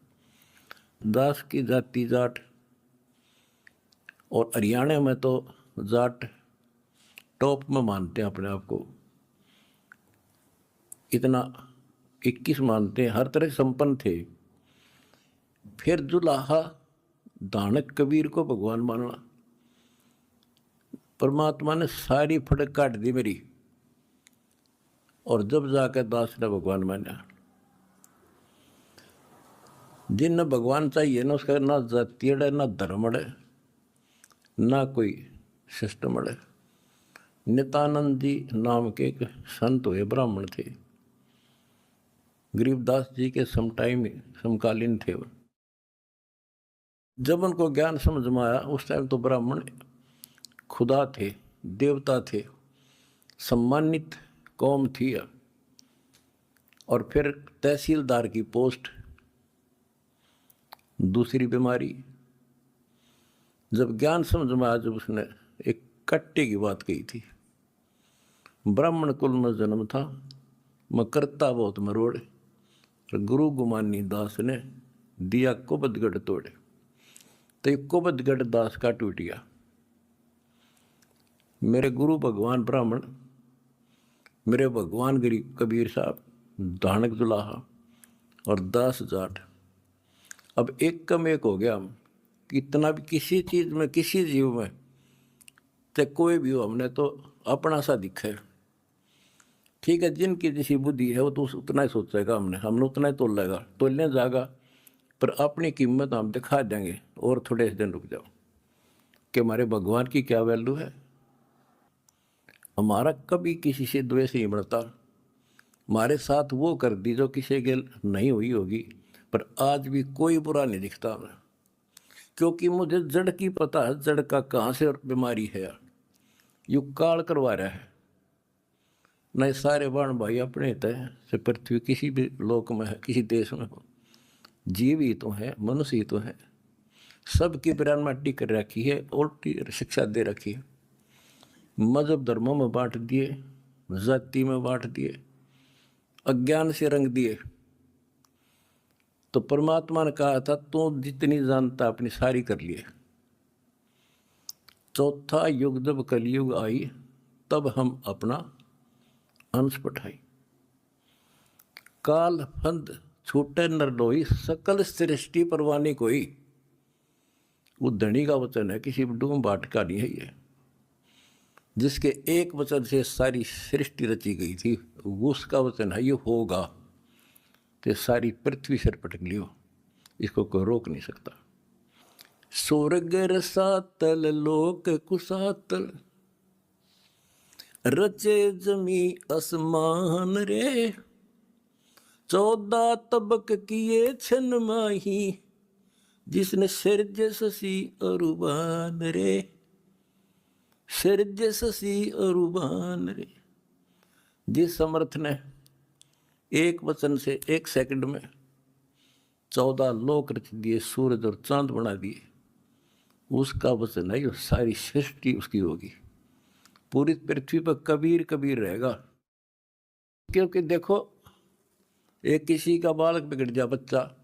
दास की जाति जाट, और हरियाणा में तो जाट टॉप में मानते हैं अपने आप को, इतना 21 मानते हैं, हर तरह से संपन्न थे। फिर जुलाहा दानक कबीर को भगवान मानना, परमात्मा ने सारी फड़क काट दी मेरी, और जब जाकर दास ने भगवान माना। जिन भगवान चाहिए ना, उसका ना जाति है ना धर्म है ना कोई सिस्टम है। नित्यानंद जी नाम के एक संत हुए, ब्राह्मण थे, गरीबदास जी के समकालीन थे वो। जब उनको ज्ञान समझ में आया, उस टाइम तो ब्राह्मण खुदा थे, देवता थे, सम्मानित कौम थी। और फिर तहसीलदार की पोस्ट, दूसरी बीमारी। जब ज्ञान समझ में आया, जब उसने एक कट्टे की बात कही थी, ब्राह्मण कुल में जन्म था, मैं करता बहुत मरोड़, गुरु गुमानी दास ने दिया कुबदगढ़ तोड़े। तो ये कुबदगढ़ दास का टूट गया। मेरे गुरु भगवान ब्राह्मण, मेरे भगवान गरीब कबीर साहब, धानक जुलाहा और दास जाट, अब एक कम एक हो गया हम। कितना भी किसी चीज़ में, किसी जीव में, चाहे कोई भी हो, हमने तो अपना सा दिखा है। ठीक है, जिनकी जैसी बुद्धि है वो तो उतना ही सोचेगा, हमने उतना ही तोल लेगा, तोलने जाएगा, पर अपनी कीमत हम दिखा देंगे। और थोड़े दिन रुक जाओ कि हमारे भगवान की क्या वैल्यू है। हमारा कभी किसी से द्वेष नहीं बढ़ता। हमारे साथ वो कर दी जो किसी के नहीं हुई होगी, पर आज भी कोई बुरा नहीं दिखता हमें, क्योंकि मुझे जड़ की पता है, जड़ का कहाँ से बीमारी है। यू काल करवा रहा है। नहीं सारे बाण भाई अपने तय से पृथ्वी किसी भी लोक में है, किसी देश में हो, जीव ही तो है, मनुष्य ही तो है। सबकी ब्रह्मांडी कर रखी है, उल्टी शिक्षा दे रखी है। मजहब धर्मों में बांट दिए, जाति में बांट दिए, अज्ञान से रंग दिए। तो परमात्मा ने कहा था, तू जितनी जानता अपनी सारी कर लिए। चौथा युग जब कलयुग आई, तब हम अपना अंश पठाई। काल फंद छूटे नर लोई, सकल सृष्टि परवानी कोई। वो धनी का वचन है, किसी डूम बाट का नहीं है ये। जिसके एक वचन से सारी सृष्टि रची गई थी, उसका वचन है ये होगा, तो सारी पृथ्वी सिर पटक लियो, इसको कोई रोक नहीं सकता। स्वर्ग रसातल लोक कुसातल, रचे जमी आसमान रे। 14 तबक किए छन माही, जिसने सिरज ससी अरुबान रे। सिरज ससी अरुबान रे। जिस समर्थ ने एक वचन से एक सेकंड में 14 लोक रच दिए, सूरज और चांद बना दिए, उसका वचन है, ये सारी सृष्टि उसकी होगी। पूरी पृथ्वी पर कबीर कबीर रहेगा। क्योंकि देखो, एक किसी का बालक बिगड़ जाए, बच्चा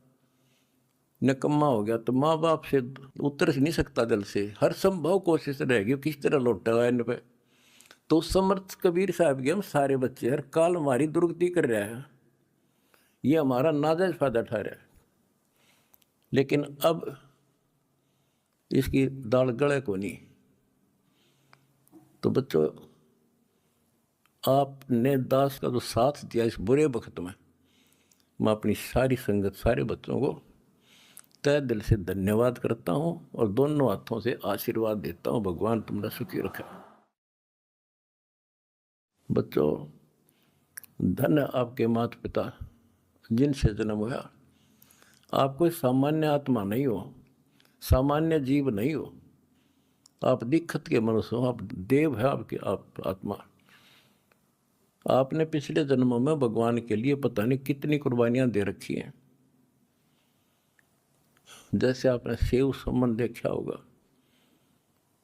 निकम्मा हो गया, तो माँ बाप से उतर नहीं सकता दिल से, हर संभव कोशिश रहेगी किस तरह लौटेगा इन पे। तो समर्थ कबीर साहब के हम सारे बच्चे, हर काल हमारी दुर्गति कर रहा है, ये हमारा नाजायज फायदा उठा रहा है। लेकिन अब इसकी दाल गले को नहीं। तो बच्चों, आपने दास का जो साथ दिया इस बुरे वक्त में, मैं अपनी सारी संगत, सारे बच्चों को तहे दिल से धन्यवाद करता हूँ और दोनों हाथों से आशीर्वाद देता हूँ। भगवान तुमने सुखी रखा। बच्चों, धन्य आपके माता पिता जिनसे जन्म हुआ। आप कोई सामान्य आत्मा नहीं हो, सामान्य जीव नहीं हो। आप दिक्कत के मनुष्य हो, आप देव है। आपकी आप आत्मा। आपने पिछले जन्मों में भगवान के लिए पता नहीं कितनी कुर्बानियां दे रखी हैं। जैसे आपने सेव समन देखा होगा,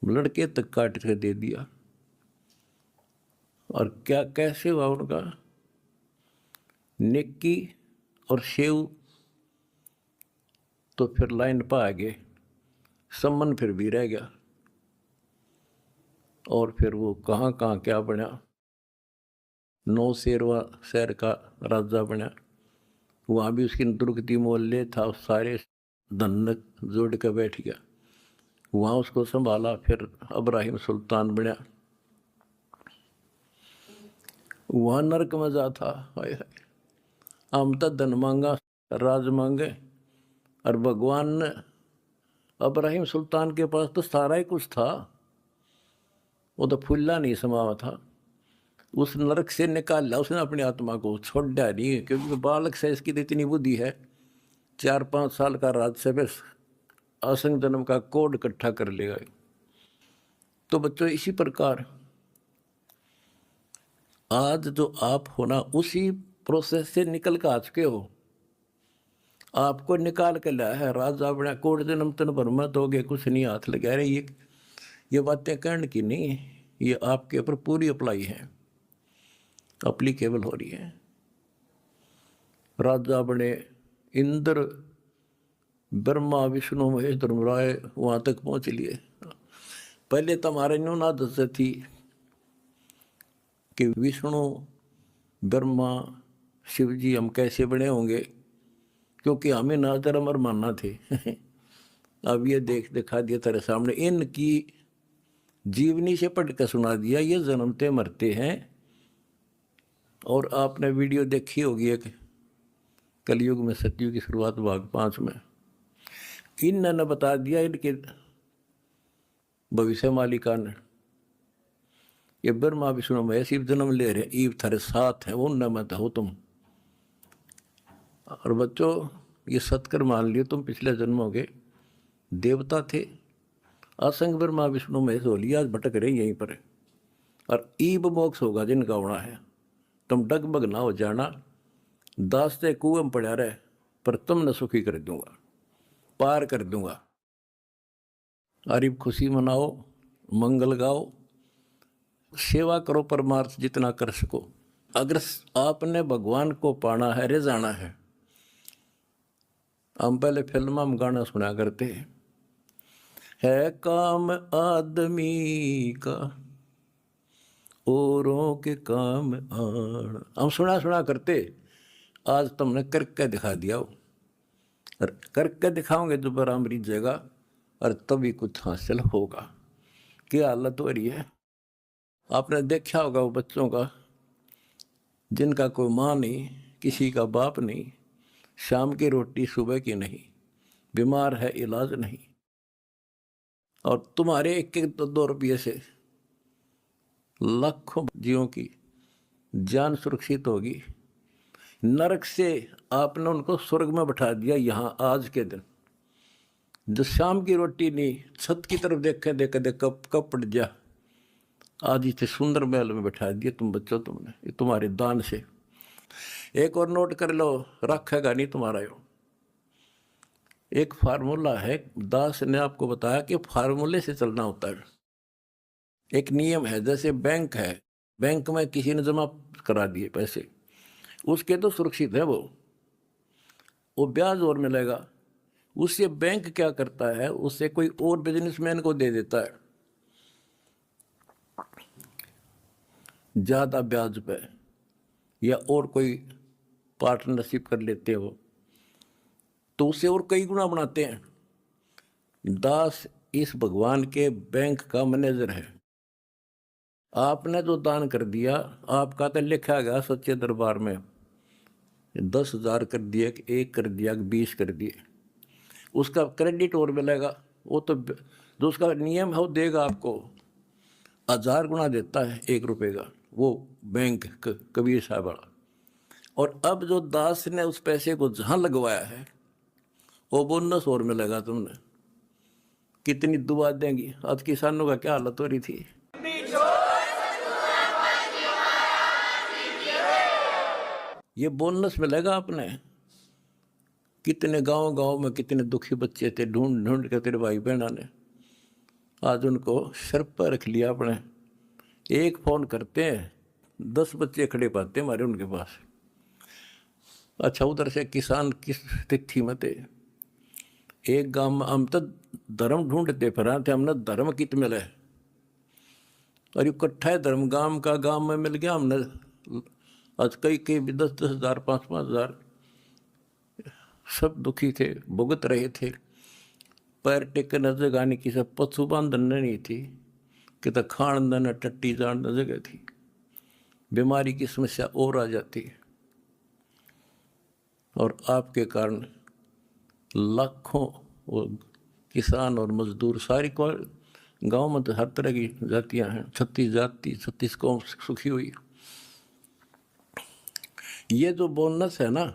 लड़के तक काट के दे दिया। और क्या कैसे हुआ उनका? नेकी और सेव तो फिर लाइन पर आ गए, सम्मन फिर भी रह गया। और फिर वो कहाँ कहाँ क्या बना, 9 शेरवा शहर का राजा बना। वहाँ भी उसकी दुर्गति मोहल्ले था, सारे धन जोड़ के बैठ गया। वहाँ उसको संभाला, फिर इब्राहिम सुल्तान बना। वहाँ नरक में जा था। हाय हाय, हम तो धन मांगा, राज मांगे, और भगवान ने इब्राहिम सुल्तान के पास तो सारा ही कुछ था। वो तो फुल्ला नहीं समावा था। उस नरक से निकाला उसने अपनी आत्मा को, छोड़ दिया नहीं। क्योंकि बालक से इसकी तो इतनी बुद्धि है, 4-5 साल का राज्य असंग जन्म का कोड इकट्ठा कर लेगा। तो बच्चों, इसी प्रकार आज जो आप होना, उसी प्रोसेस से निकल कर आ चुके हो। आपको निकाल के लाया है राजा बना। कोड जन्म तन भर मत हो गए, कुछ नहीं हाथ लगा रहे। ये बातें कहने की नहीं, ये आपके ऊपर पूरी अप्लाई है, अप्लीकेबल हो रही है। राजा बने, इंद्र ब्रह्मा विष्णु महेश धर्मराय वहाँ तक पहुँच लिए। पहले तो हमारे न्यून आदत थी कि विष्णु ब्रह्मा शिव जी हम कैसे बने होंगे, क्योंकि हमें ना धर्म और मानना थे। अब ये दिखा दिया तेरे सामने, इनकी जीवनी से पढ़ कर सुना दिया। ये जन्मते मरते हैं। और आपने वीडियो देखी होगी एक, कलयुग में सतयुग की शुरुआत भाग 5 में। इन्होंने बता दिया इनके भविष्य मालिका ने, ये ब्रह्मा विष्णु में शिव जन्म ले रहे, ईव थारे साथ है, उनमें मत हो तुम। और बच्चों, ये सत्कर मान लियो, तुम पिछले जन्मों के देवता थे। असंग ब्रह्मा विष्णु महेश हो लिया, आज भटक रहे यहीं पर। और ईब मोक्ष होगा जिनका होना है। तुम डगमग ना हो जाना, दास्ते कुएं में पड़ा रहे, पर तुमने सुखी कर दूंगा, पार कर दूंगा। अरीब खुशी मनाओ, मंगल गाओ, सेवा करो परमार्थ जितना कर सको। अगर आपने भगवान को पाना है, रे जाना है। हम पहले फिल्म में गाना सुना करते है काम आदमी का औरों के काम आना, हम सुना करते। आज तुमने करके दिखा दिया हो, और करके दिखाओगे दोबारा अमृत जगह, और तभी कुछ हासिल होगा। क्या हालत हो रही है। आपने देखा होगा वो बच्चों का, जिनका कोई माँ नहीं, किसी का बाप नहीं, शाम की रोटी सुबह की नहीं, बीमार है इलाज नहीं, और तुम्हारे 1-2 रुपये से लाखों जीवों की जान सुरक्षित होगी। नरक से आपने उनको स्वर्ग में बैठा दिया। यहाँ आज के दिन जो शाम की रोटी नहीं, छत की तरफ देख कब पड़ जा, आज इतने सुंदर महल में बैठा दिया तुम बच्चों, तुमने, ये तुम्हारे दान से। एक और नोट कर लो, रखेगा नहीं तुम्हारा यो। एक फार्मूला है, दास ने आपको बताया कि फार्मूले से चलना होता है। एक नियम है, जैसे बैंक है, बैंक में किसी ने जमा करा दिए पैसे, उसके तो सुरक्षित है, वो ब्याज और मिलेगा। उससे बैंक क्या करता है, उससे कोई और बिजनेसमैन को दे देता है ज़्यादा ब्याज पे, या और कोई पार्टनरशिप कर लेते हो, तो उससे और कई गुना बनाते हैं। दास इस भगवान के बैंक का मैनेजर है। आपने जो दान कर दिया, आपका तो लिखा गया सच्चे दरबार में, 10,000 कर दिए, 1 कर दिया, 20 कर दिए, उसका क्रेडिट और मिलेगा। वो तो जो उसका नियम है वो देगा आपको, 1000 गुना देता है 1 रुपये का वो बैंक कबीर साहब वाला। और अब जो दास ने उस पैसे को जहाँ लगवाया है वो बोनस और मिलेगा तुमने। कितनी दुआ देंगी। आज किसानों का क्या हालत हो रही थी। ये बोनस मिलेगा आपने। कितने गांव गांव में कितने दुखी बच्चे थे, ढूंढ ढूंढ के तेरे भाई बहना ने आज उनको सर पर रख लिया अपने। एक फोन करते हैं 10 बच्चे खड़े पाते हमारे उनके पास। अच्छा, उधर से किसान किस स्थिति में थे। एक गांव में हम तो धर्म ढूंढते फिर थे, हमने धर्म कित मिले और इकट्ठा है धर्म गांव का, गांव में मिल गया हमने। आज कई कई 10-10 हज़ार 5-5 हज़ार सब दुखी थे, भुगत रहे थे। पैर टेकने जगह नहीं, किसी पशु बांधन नहीं थी, कि तो खान न टट्टी जान जगह थी। बीमारी की समस्या और आ जाती है। और आपके कारण लाखों किसान और मजदूर, सारी को गांव में तो हर तरह की जातियां हैं, 36 जाति 36 कौम सुखी हुई। ये जो बोनस है ना,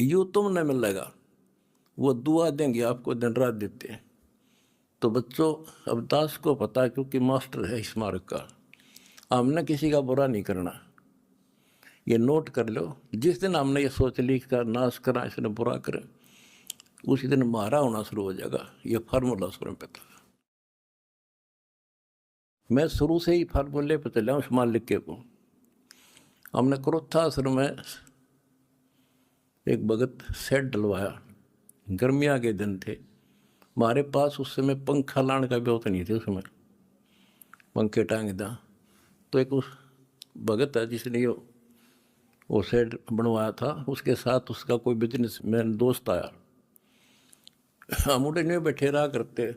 यूँ तुम न मिलेगा, वो दुआ देंगे आपको, दिन रात देते हैं। तो बच्चों, अब दास को पता है क्योंकि मास्टर है इस मार्ग का, हमने किसी का बुरा नहीं करना। ये नोट कर लो, जिस दिन हमने ये सोच ली इसका नाश करा, इसने बुरा करे, उसी दिन मारा होना शुरू हो जाएगा। ये फार्मूला शुरू में पता। मैं शुरू से ही फार्मूले पर चला हूँ इस मालिक के को। हमने क्रोथाश्रम में एक भगत सेट डलवाया, गर्मियाँ के दिन थे, हमारे पास उस समय पंखा लाने का भी होता नहीं थे। उस समय पंखे टांग दा। तो एक उस भगत है जिसने वो सेट बनवाया था, उसके साथ उसका कोई बिजनेसमैन दोस्त आया। हम उड़े में बैठे रहा करते,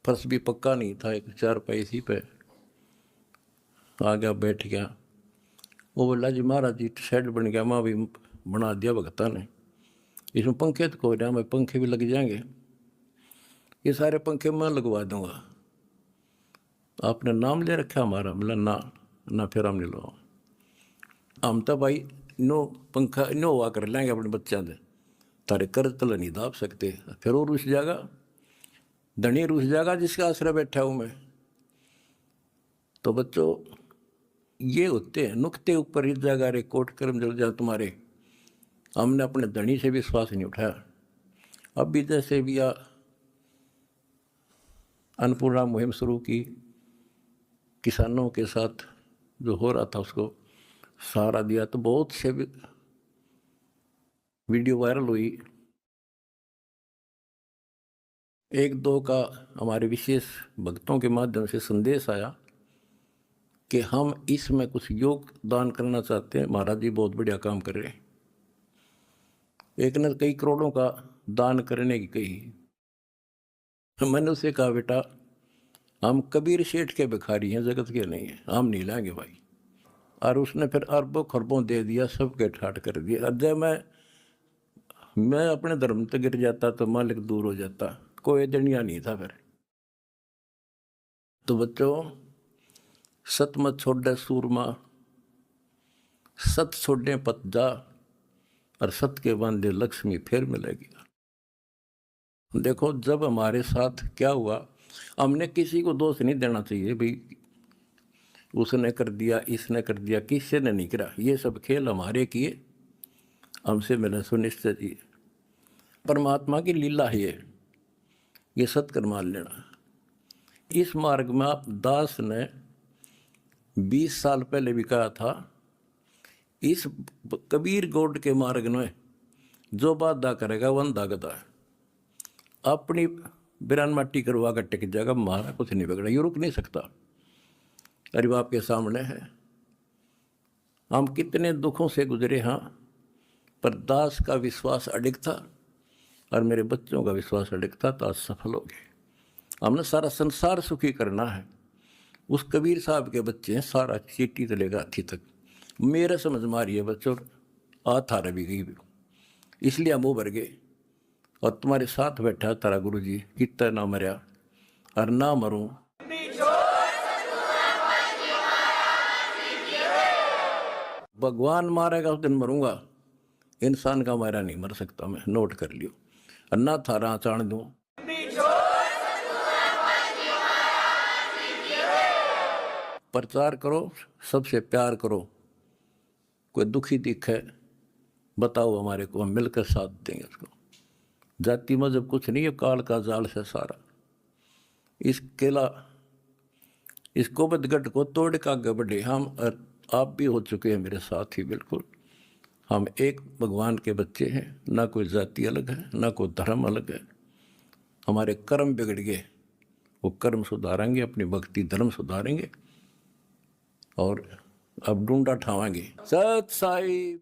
फर्श भी पक्का नहीं था, एक 4 पैसी पे आ गया, बैठ गया। वो बोला जी महाराज जी शेड बन गया, माँ भी बना दिया भगता ने, इसमें पंखे तो कोई ना, मैं पंखे भी लग जाएंगे, ये सारे पंखे मैं लगवा दूंगा। आपने नाम ले रखा हमारा? बोला ना फिर हम नहीं लो, हम तो भाई नो पंखा नो हुआ कर लेंगे अपने बच्चों से, तारे कर्ज तल नहीं दाब सकते। फिर वो रुस जाएगा, धनी रुस जाएगा जिसका आश्रय बैठा हूँ मैं। तो बच्चों, ये होते हैं नुक्ते ऊपर इस जगह रे कोट कर्म जल जा तुम्हारे। हमने अपने धनी से विश्वास नहीं उठाया। अब भी जैसे भी अन्नपूर्णा मुहिम शुरू की, किसानों के साथ जो हो रहा था उसको सहारा दिया, तो बहुत से वीडियो वायरल हुई। 1-2 का हमारे विशेष भक्तों के माध्यम से संदेश आया कि हम इसमें कुछ योगदान करना चाहते हैं, महाराज जी बहुत बढ़िया काम कर रहे हैं। एक ने कई करोड़ों का दान करने की कही। मैंने उसे कहा बेटा हम कबीर शेठ के भिखारी हैं, जगत के नहीं हैं, हम नहीं लाएंगे भाई। और उसने फिर अरबों खरबों दे दिया, सबके ठाट कर दिया। और जब मैं अपने धर्म तक गिर जाता तो मालिक दूर हो जाता, कोई दनिया नहीं था फिर। तो बच्चों, सत मत छोड़े सूरमा, सत छोड़े पत जा, और सत के बांधे लक्ष्मी फिर मिलेगी। देखो जब हमारे साथ क्या हुआ, हमने किसी को दोष नहीं देना चाहिए भाई उसने कर दिया, इसने कर दिया, किसी ने नहीं करा। ये सब खेल हमारे किए, हमसे मैंने सुनिश्चित किए। परमात्मा की लीला है ये सत्कर्म मान लेना। इस मार्ग में आप दास ने 20 साल पहले भी कहा था, इस कबीर गौड़ के मार्ग में जो बाधा करेगा वो अंधा गधा है। अपनी बिरान माटी करवा कर टिक जाएगा, हमारा कुछ नहीं बिगड़ा, ये रुक नहीं सकता। अरे आपके सामने है, हम कितने दुखों से गुजरे। हाँ, पर दास का विश्वास अडिग था और मेरे बच्चों का विश्वास अडिग था, तो आज सफल हो गए। हमने सारा संसार सुखी करना है। उस कबीर साहब के बच्चे हैं, सारा चीटी से लेकर हाथी तक। मेरे समझ मारिए बच्चों, हाथ हार भी गई, इसलिए हम उभर गए। और तुम्हारे साथ बैठा तारा गुरु जी, कितना ना मरया और ना मरूं। भगवान मारेगा उस दिन मरूंगा, इंसान का मारा नहीं मर सकता मैं, नोट कर लियो। अन्ना थारा चाण दूं, प्रचार करो, सबसे प्यार करो। कोई दुखी दिखे बताओ हमारे को, हम मिलकर साथ देंगे उसको। जाति मजहब कुछ नहीं है, काल का जाल से सारा। इस केला इस कोबत गढ़ को तोड़ के आगे बढ़े हम, आप भी हो चुके हैं मेरे साथ ही। बिल्कुल हम एक भगवान के बच्चे हैं, ना कोई जाति अलग है, ना कोई धर्म अलग है। हमारे कर्म बिगड़ गए, वो कर्म सुधारेंगे, अपनी भक्ति धर्म सुधारेंगे और अब डूंडा ठावाएंगे। सत साई।